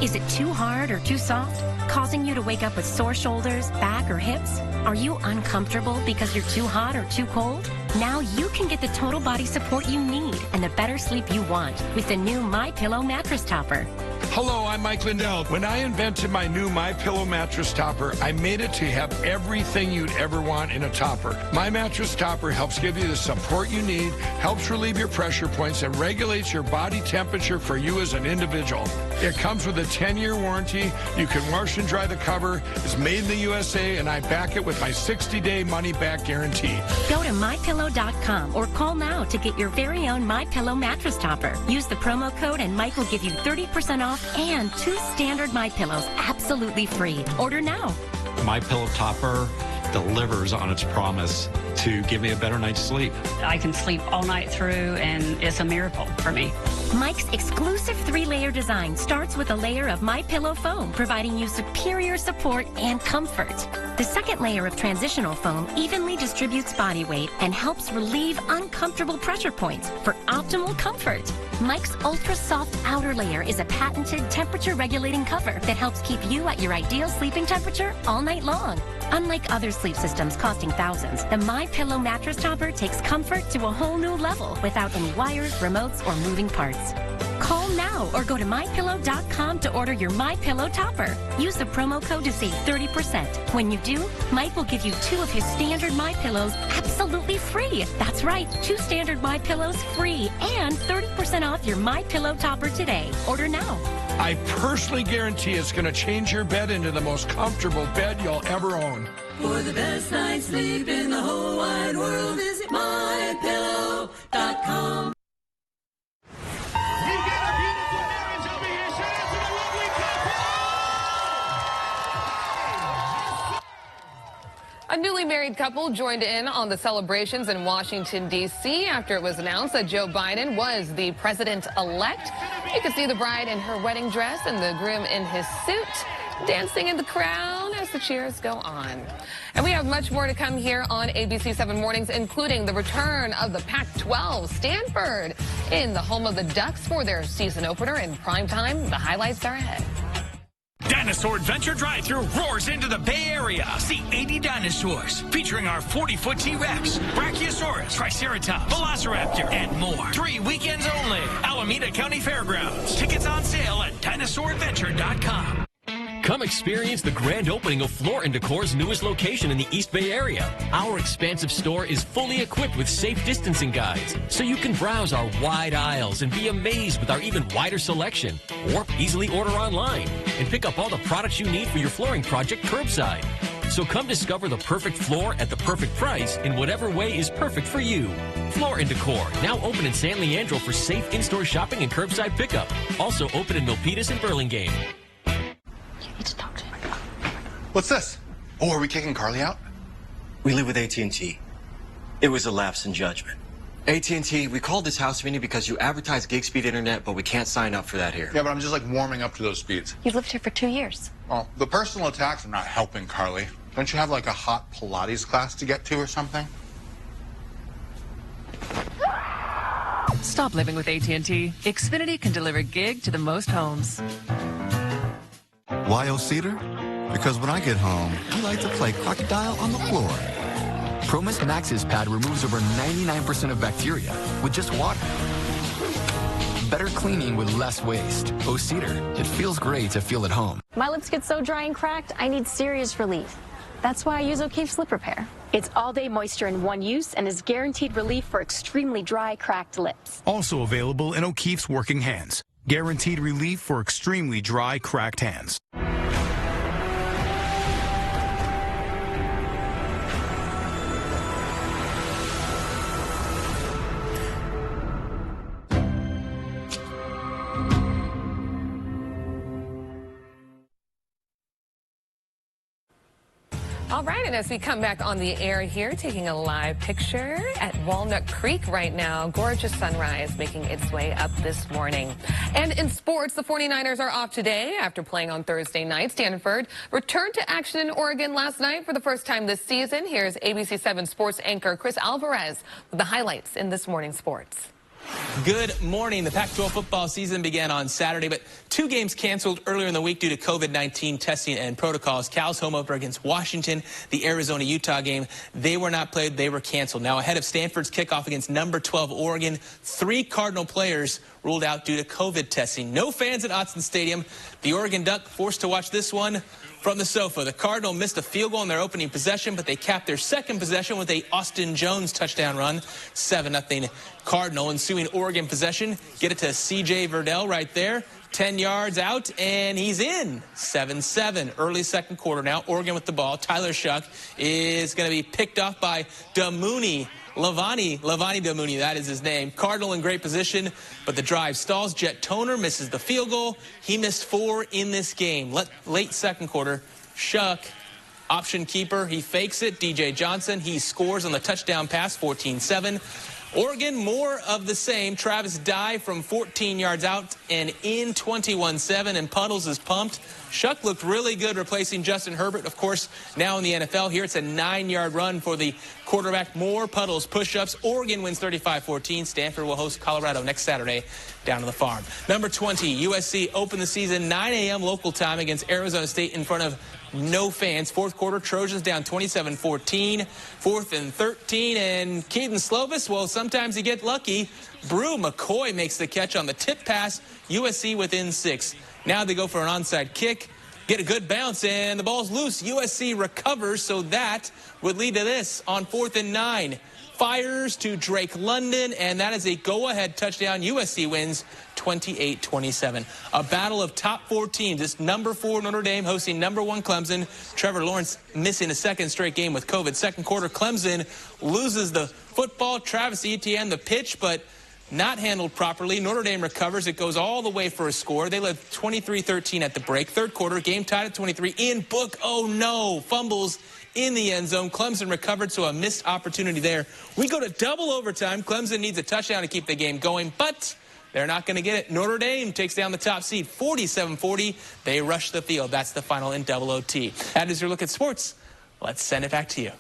Is it too hard or too soft, causing you to wake up with sore shoulders, back, or hips? Are you uncomfortable because you're too hot or too cold? Now you can get the total body support you need and the better sleep you want with the new MyPillow mattress topper. Hello, I'm Mike Lindell. When I invented my new MyPillow mattress topper, I made it to have everything you'd ever want in a topper. My mattress topper helps give you the support you need, helps relieve your pressure points, and regulates your body temperature for you as an individual. It comes with a 10-year warranty. You can wash and dry the cover. It's made in the USA, and I back it with my 60-day money-back guarantee. Go to MyPillow.com or call now to get your very own MyPillow mattress topper. Use the promo code and Mike will give you 30% off and 2 standard MyPillows absolutely free. Order now. MyPillow topper delivers on its promise to give me a better night's sleep. I can sleep all night through, and it's a miracle for me. Mike's exclusive 3-layer design starts with a layer of MyPillow foam, providing you superior support and comfort. The second layer of transitional foam evenly distributes body weight and helps relieve uncomfortable pressure points for optimal comfort. Mike's ultra-soft outer layer is a patented temperature-regulating cover that helps keep you at your ideal sleeping temperature all night long. Unlike other sleep systems costing thousands, the MyPillow mattress topper takes comfort to a whole new level without any wires, remotes, or moving parts. Call Call now or go to MyPillow.com to order your MyPillow topper. Use the promo code to save 30%. When you do, Mike will give you 2 of his standard MyPillows absolutely free. That's right, 2 standard MyPillows free and 30% off your MyPillow topper today. Order now. I personally guarantee it's going to change your bed into the most comfortable bed you'll ever own. For the best night's sleep in the whole wide world, visit MyPillow.com. A newly married couple joined in on the celebrations in Washington, D.C. after it was announced that Joe Biden was the president-elect. You can see the bride in her wedding dress and the groom in his suit, dancing in the crowd as the cheers go on. And we have much more to come here on ABC 7 Mornings, including the return of the Pac-12, Stanford, in the home of the Ducks for their season opener in primetime. The highlights are ahead. Dinosaur Adventure Drive-Thru roars into the Bay Area. See 80 dinosaurs, featuring our 40-foot T-Rex, Brachiosaurus, Triceratops, Velociraptor, and more. 3 weekends only. Alameda County Fairgrounds. Tickets on sale at DinosaurAdventure.com. Come experience the grand opening of Floor & Decor's newest location in the East Bay Area. Our expansive store is fully equipped with safe distancing guides, so you can browse our wide aisles and be amazed with our even wider selection. Or easily order online and pick up all the products you need for your flooring project curbside. So come discover the perfect floor at the perfect price in whatever way is perfect for you. Floor & Decor, now open in San Leandro for safe in-store shopping and curbside pickup. Also open in Milpitas and Burlingame. What's this? Oh, are we kicking Carly out? We live with AT&T. It was a lapse in judgment. AT&T, we called this house meeting because you advertise gig speed internet, but we can't sign up for that here. Yeah, but I'm just like warming up to those speeds. You've lived here for 2 years. Oh, the personal attacks are not helping, Carly. Don't you have like a hot Pilates class to get to or something? Stop living with AT&T. Xfinity can deliver gig to the most homes. Why Cedar? Because when I get home, I like to play crocodile on the floor. Promise Max's pad removes over 99% of bacteria with just water. Better cleaning with less waste. Cedar, it feels great to feel at home. My lips get so dry and cracked, I need serious relief. That's why I use O'Keefe's Lip Repair. It's all-day moisture in one use and is guaranteed relief for extremely dry, cracked lips. Also available in O'Keefe's Working Hands. Guaranteed relief for extremely dry, cracked hands. All right, and as we come back on the air here, taking a live picture at Walnut Creek right now. Gorgeous sunrise making its way up this morning. And in sports, the 49ers are off today after playing on Thursday night. Stanford returned to action in Oregon last night for the first time this season. Here's ABC 7 sports anchor Chris Alvarez with the highlights in this morning's sports. Good morning. The Pac-12 football season began on Saturday, but 2 games canceled earlier in the week due to COVID-19 testing and protocols. Cal's home opener against Washington, the Arizona-Utah game, they were not played. They were canceled. Now, ahead of Stanford's kickoff against number 12 Oregon, 3 Cardinal players ruled out due to COVID testing. No fans at Autzen Stadium. The Oregon Duck forced to watch this one from the sofa. The Cardinal missed a field goal in their opening possession, but they capped their second possession with a Austin Jones touchdown run. 7-0 Cardinal. Ensuing Oregon possession. Get it to C.J. Verdell right there. 10 yards out, and he's in. 7-7. Early second quarter now. Oregon with the ball. Tyler Shuck is going to be picked off by Damouni. Lavani Damouni, that is his name. Cardinal in great position, but the drive stalls. Jet Toner misses the field goal. He missed 4 in this game. Late second quarter, Shuck, option keeper, he fakes it. DJ Johnson, he scores on the touchdown pass, 14-7. Oregon, more of the same. Travis Dye from 14 yards out and in 21-7, and Puddles is pumped. Shuck looked really good replacing Justin Herbert, of course, now in the NFL. Here it's a 9-yard run for the quarterback. More Puddles push-ups. Oregon wins 35-14. Stanford will host Colorado next Saturday down on the farm. Number 20, USC opened the season 9 a.m. local time against Arizona State in front of no fans. Fourth quarter, Trojans down 27-14. 4th and 13, and Keaton Slovis, well, sometimes you get lucky. Brew McCoy makes the catch on the tip pass. USC within 6. Now they go for an onside kick. Get a good bounce, and the ball's loose. USC recovers, so that would lead to this on 4th and 9. Fires to Drake London, and that is a go-ahead touchdown. USC wins 28-27. A battle of top 4 teams. It's number 4 Notre Dame hosting number 1 Clemson. Trevor Lawrence missing a second straight game with COVID. Second quarter, Clemson loses the football. Travis Etienne the pitch, but not handled properly. Notre Dame recovers. It goes all the way for a score. They led 23-13 at the break. Third quarter, game tied at 23. Ian Book, oh no, fumbles in the end zone. Clemson recovered, so a missed opportunity there. We go to double overtime. Clemson needs a touchdown to keep the game going, but they're not going to get it. Notre Dame takes down the top seed 47-40. They rush the field. That's the final in double OT. That is your look at sports. Let's send it back to you.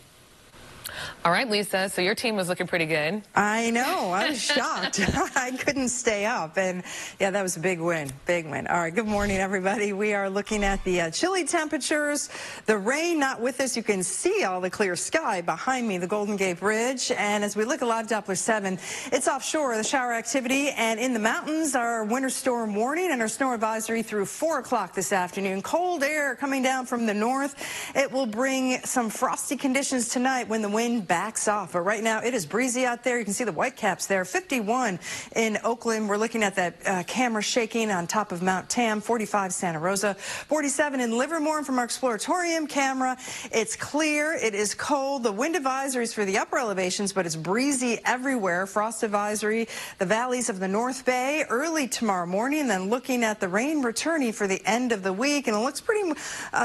All right, Lisa, so your team was looking pretty good. I know. I was shocked. I couldn't stay up. And, yeah, that was a big win. Big win. All right, good morning, everybody. We are looking at the chilly temperatures. The rain not with us. You can see all the clear sky behind me, the Golden Gate Bridge. And as we look at live Doppler 7, it's offshore, the shower activity. And in the mountains, our winter storm warning and our snow advisory through 4 o'clock this afternoon. Cold air coming down from the north. It will bring some frosty conditions tonight when the wind backs off. But right now it is breezy out there. You can see the white caps there. 51 in Oakland. We're looking at that camera shaking on top of Mount Tam. 45 Santa Rosa. 47 in Livermore from our Exploratorium camera. It's clear. It is cold. The wind advisories for the upper elevations, but it's breezy everywhere. Frost advisory, the valleys of the North Bay early tomorrow morning. And then looking at the rain returning for the end of the week. And it looks pretty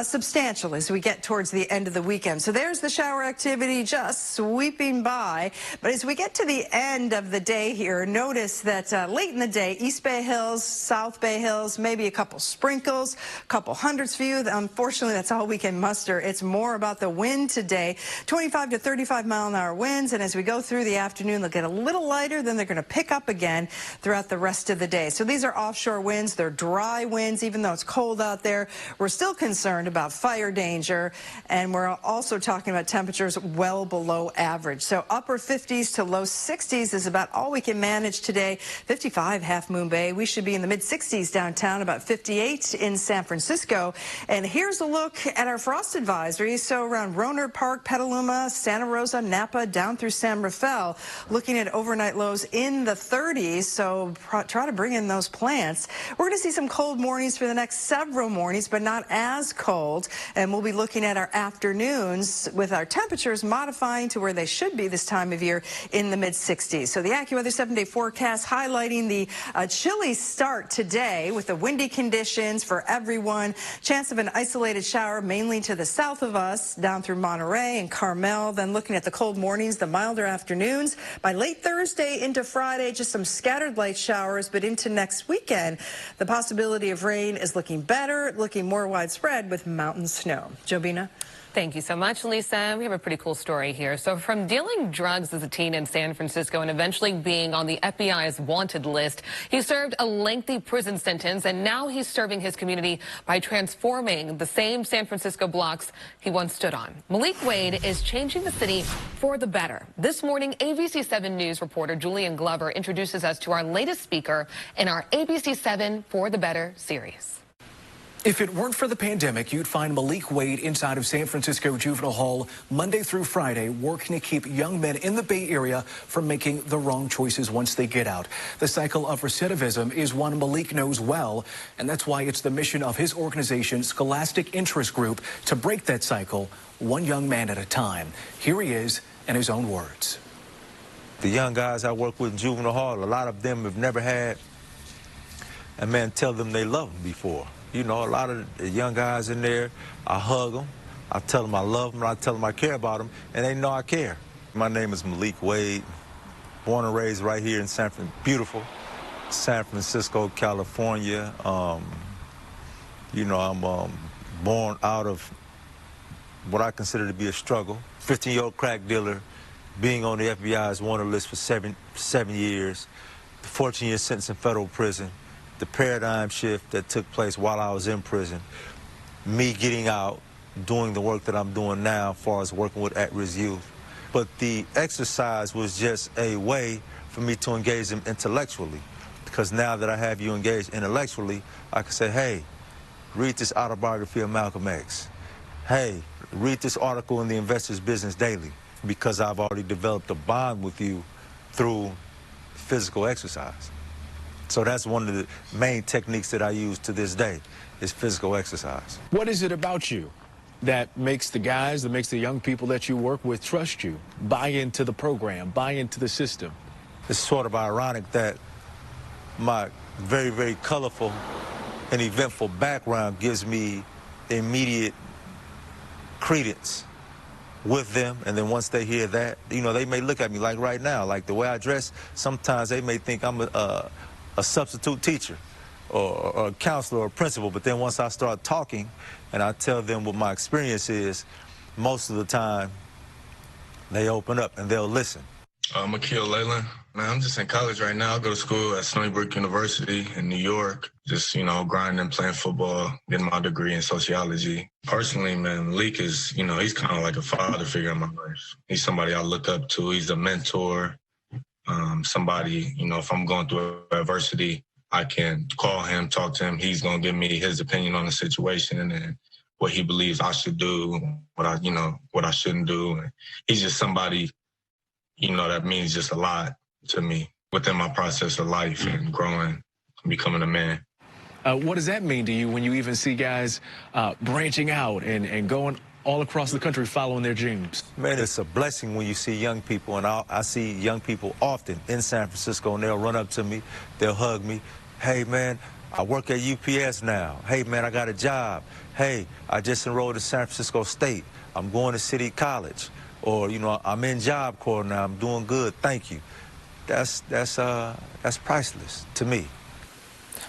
substantial as we get towards the end of the weekend. So there's the shower activity just sweeping by. But as we get to the end of the day here, notice that late in the day, East Bay Hills, South Bay Hills, maybe a couple sprinkles, a couple hundreds for you. Unfortunately, that's all we can muster. It's more about the wind today. 25 to 35 mile an hour winds. And as we go through the afternoon, they'll get a little lighter. Then they're going to pick up again throughout the rest of the day. So these are offshore winds. They're dry winds. Even though it's cold out there, we're still concerned about fire danger. And we're also talking about temperatures well below average. So upper 50s to low 60s is about all we can manage today. 55 Half Moon Bay. We should be in the mid 60s downtown, about 58 in San Francisco. And here's a look at our frost advisory. So around Rohnert Park, Petaluma, Santa Rosa, Napa, down through San Rafael, looking at overnight lows in the 30s. So try to bring in those plants. We're going to see some cold mornings for the next several mornings, but not as cold. And we'll be looking at our afternoons with our temperatures modifying to where they should be this time of year in the mid 60s. So the AccuWeather 7-day forecast highlighting the chilly start today with the windy conditions for everyone. Chance of an isolated shower mainly to the south of us down through Monterey and Carmel. Then looking at the cold mornings, the milder afternoons. By late Thursday into Friday, just some scattered light showers, but into next weekend, the possibility of rain is looking better, looking more widespread with mountain snow. Jobina? Thank you so much, Lisa. We have a pretty cool story here. So from dealing drugs as a teen in San Francisco and eventually being on the FBI's wanted list, he served a lengthy prison sentence, and now he's serving his community by transforming the same San Francisco blocks he once stood on. Malik Wade is changing the city for the better. This morning, ABC 7 News reporter Julian Glover introduces us to our latest speaker in our ABC 7 For the Better series. If it weren't for the pandemic, you'd find Malik Wade inside of San Francisco Juvenile Hall Monday through Friday, working to keep young men in the Bay Area from making the wrong choices once they get out. The cycle of recidivism is one Malik knows well, and that's why it's the mission of his organization, Scholastic Interest Group, to break that cycle one young man at a time. Here he is in his own words. The young guys I work with in Juvenile Hall, a lot of them have never had a man tell them they love them before. You know, a lot of the young guys in there, I hug them, I tell them I love them, I tell them I care about them, and they know I care. My name is Malik Wade, born and raised right here in beautiful San Francisco, California. You know, I'm born out of what I consider to be a struggle. 15-year-old crack dealer, being on the FBI's wanted list for seven years, 14 years sentence in federal prison. The paradigm shift that took place while I was in prison, me getting out, doing the work that I'm doing now as far as working with at-risk youth, but the exercise was just a way for me to engage them intellectually. Because now that I have you engaged intellectually, I can say, hey, read this autobiography of Malcolm X. Hey, read this article in the Investor's Business Daily, because I've already developed a bond with you through physical exercise. So that's one of the main techniques that I use to this day, is physical exercise. What is it about you that makes the guys, that makes the young people that you work with trust you, buy into the program, buy into the system? It's sort of ironic that my very, very colorful and eventful background gives me immediate credence with them, and then once they hear that, you know, they may look at me like right now, like the way I dress, sometimes they may think I'm a substitute teacher or a counselor or a principal, but then once I start talking and I tell them what my experience is, most of the time they open up and they'll listen. I'm Akil Leyland. Man, I'm just in college right now. I go to school at Stony Brook University in New York. Just, you know, grinding, playing football, getting my degree in sociology. Personally, man, Malik is, you know, he's kind of like a father figure in my life. He's somebody I look up to. He's a mentor. Somebody, you know, if I'm going through adversity, I can call him, talk to him. He's going to give me his opinion on the situation and what he believes I should do, what I shouldn't do. And he's just somebody, you know, that means just a lot to me within my process of life and growing and becoming a man. What does that mean to you when you even see guys branching out and going all across the country following their dreams? Man, it's a blessing when you see young people, and I see young people often in San Francisco, and they'll run up to me, they'll hug me. Hey, man, I work at UPS now. Hey, man, I got a job. Hey, I just enrolled in San Francisco State. I'm going to City College. Or, you know, I'm in Job Corps now. I'm doing good. Thank you. That's priceless to me.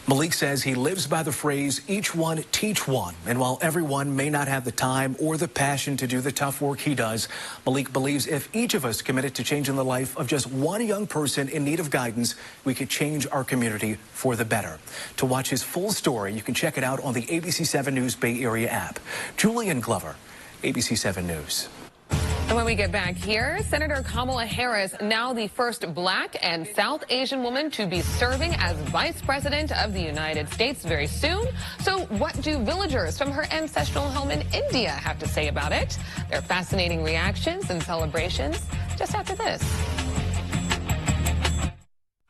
Malik says he lives by the phrase, each one teach one. And while everyone may not have the time or the passion to do the tough work he does, Malik believes if each of us committed to changing the life of just one young person in need of guidance, we could change our community for the better. To watch his full story, you can check it out on the ABC 7 News Bay Area app. Julian Glover, ABC 7 News. And when we get back here, Senator Kamala Harris, now the first black and South Asian woman to be serving as Vice President of the United States very soon. So what do villagers from her ancestral home in India have to say about it? Their fascinating reactions and celebrations just after this.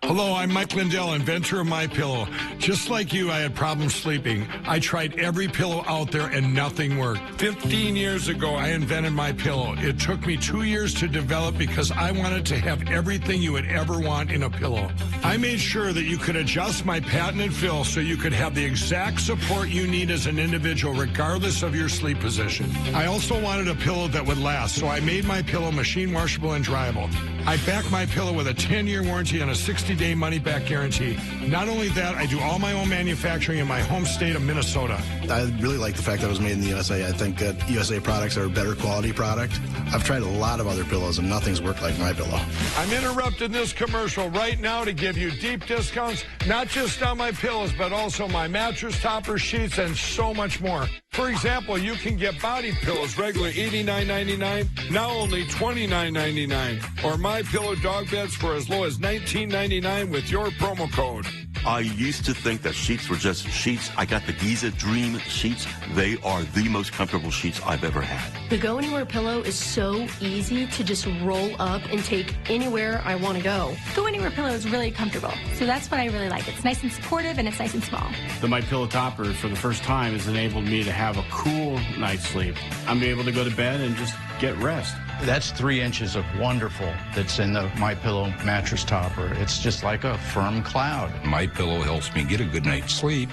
Hello, I'm Mike Lindell, inventor of MyPillow. Just like you, I had problems sleeping. I tried every pillow out there and nothing worked. 15 years ago, I invented MyPillow. It took me 2 years to develop because I wanted to have everything you would ever want in a pillow. I made sure that you could adjust my patented fill so you could have the exact support you need as an individual, regardless of your sleep position. I also wanted a pillow that would last, so I made MyPillow machine washable and dryable. I back MyPillow with a 10-year warranty and a 60-day money-back guarantee. Not only that, I do all my own manufacturing in my home state of Minnesota. I really like the fact that it was made in the USA. I think that USA products are a better quality product. I've tried a lot of other pillows, and nothing's worked like MyPillow. I'm interrupting this commercial right now to give you deep discounts, not just on my pillows, but also my mattress toppers, sheets, and so much more. For example, you can get body pillows regularly $89.99, now only $29.99, or MyPillow dog beds for as low as $19.99 with your promo code. I used to think that sheets were just sheets. I got the Giza Dream sheets. They are the most comfortable sheets I've ever had. The Go Anywhere pillow is so easy to just roll up and take anywhere I want to go. Go Anywhere pillow is really comfortable, so that's what I really like. It's nice and supportive, and it's nice and small. The MyPillow topper, for the first time, has enabled me to have a cool night's sleep. I'm able to go to bed and just get rest. That's 3 inches of wonderful that's in the MyPillow mattress topper. It's just like a firm cloud. MyPillow helps me get a good night's sleep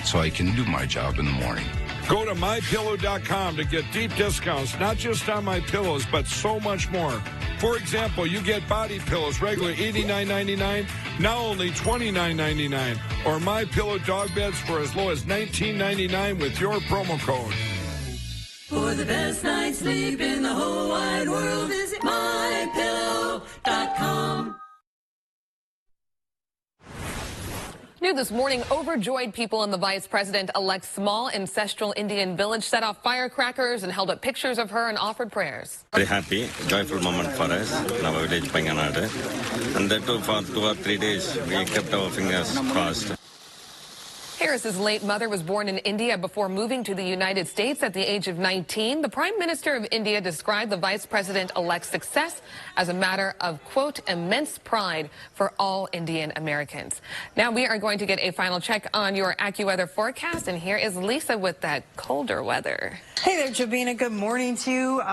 so I can do my job in the morning. Go to MyPillow.com to get deep discounts, not just on my pillows, but so much more. For example, you get body pillows regularly $89.99, now only $29.99, or MyPillow dog beds for as low as $19.99 with your promo code. For the best night's sleep in the whole wide world, visit MyPillow.com. New this morning, overjoyed people in the vice president-elect's small ancestral Indian village set off firecrackers and held up pictures of her and offered prayers. Very happy, joyful moment for us in our village, Panganadu. And that too for 2 or 3 days, we kept our fingers crossed. Harris's late mother was born in India before moving to the United States at the age of 19. The Prime Minister of India described the vice president-elect's success as a matter of, quote, immense pride for all Indian Americans. Now we are going to get a final check on your AccuWeather forecast, and here is Lisa with that colder weather. Hey there, Jobina. Good morning to you.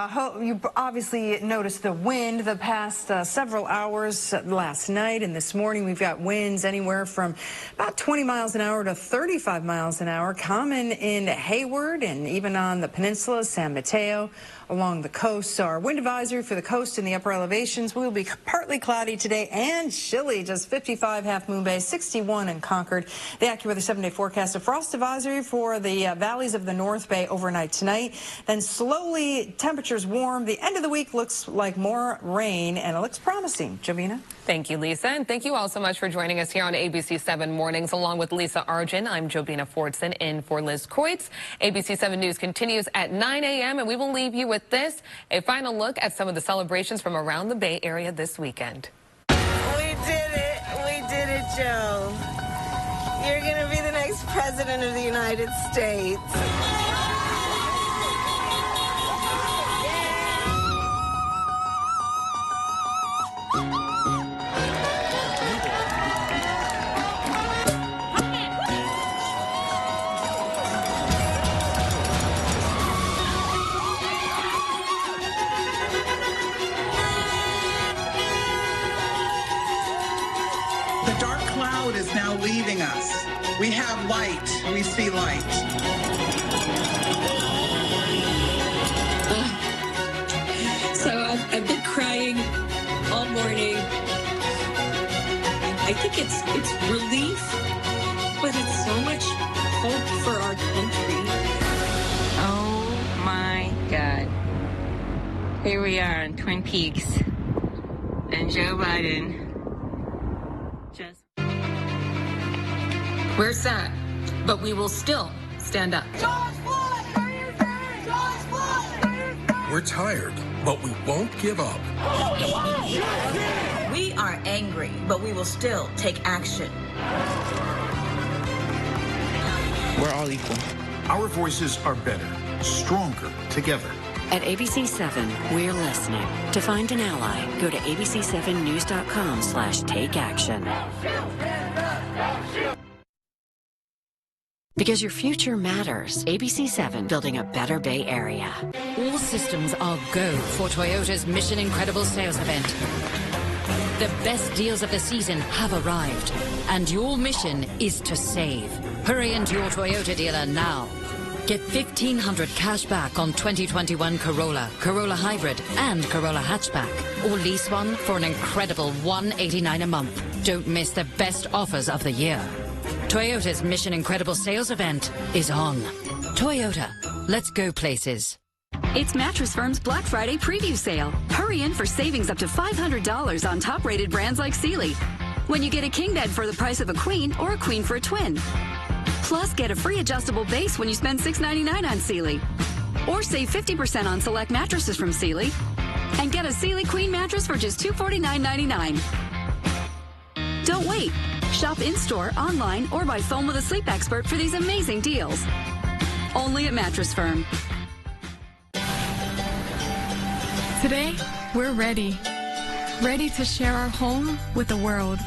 You obviously noticed the wind the past several hours last night and this morning. We've got winds anywhere from about 20 miles an hour to 35 miles an hour, common in Hayward and even on the peninsula, San Mateo, along the coast. So our wind advisory for the coast and the upper elevations will be partly cloudy today and chilly, just 55 Half Moon Bay, 61 in Concord. The AccuWeather 7-day forecast, a frost advisory for the valleys of the North Bay overnight tonight. Then slowly temperatures warm. The end of the week looks like more rain, and it looks promising. Jovina? Thank you, Lisa, and thank you all so much for joining us here on ABC 7 Mornings. Along with Lisa Arjun, I'm Jobina Fortson in for Liz Coitz. ABC 7 News continues at 9 a.m., and we will leave you with this, a final look at some of the celebrations from around the Bay Area this weekend. We did it. We did it, Joe. You're going to be the next president of the United States. The dark cloud is now leaving us. We have light. We see light. So I've been crying all morning. I think it's relief, but it's so much hope for our country. Oh my God. Here we are in Twin Peaks, and Joe Biden just... We're sad, but we will still stand up. We're tired, but we won't give up. We are angry, but we will still take action. We're all equal. Our voices are better, stronger together. At ABC 7, we're listening. To find an ally, go to abc7news.com/takeaction. Because your future matters. ABC 7, building a better Bay Area. All systems are go for Toyota's Mission Incredible sales event. The best deals of the season have arrived, and your mission is to save. Hurry into your Toyota dealer now. Get $1,500 cash back on 2021 Corolla, Corolla Hybrid, and Corolla Hatchback. Or lease one for an incredible $189 a month. Don't miss the best offers of the year. Toyota's Mission Incredible sales event is on. Toyota, let's go places. It's Mattress Firm's Black Friday preview sale. Hurry in for savings up to $500 on top-rated brands like Sealy. When you get a king bed for the price of a queen or a queen for a twin. Plus, get a free adjustable base when you spend $6.99 on Sealy. Or save 50% on select mattresses from Sealy. And get a Sealy Queen mattress for just $249.99. Don't wait. Shop in-store, online, or by phone with a sleep expert for these amazing deals. Only at Mattress Firm. Today, we're ready. Ready to share our home with the world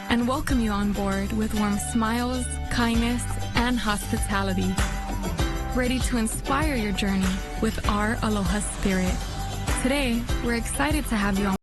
and welcome you on board with warm smiles, kindness, and hospitality. Ready to inspire your journey with our Aloha spirit. Today, we're excited to have you on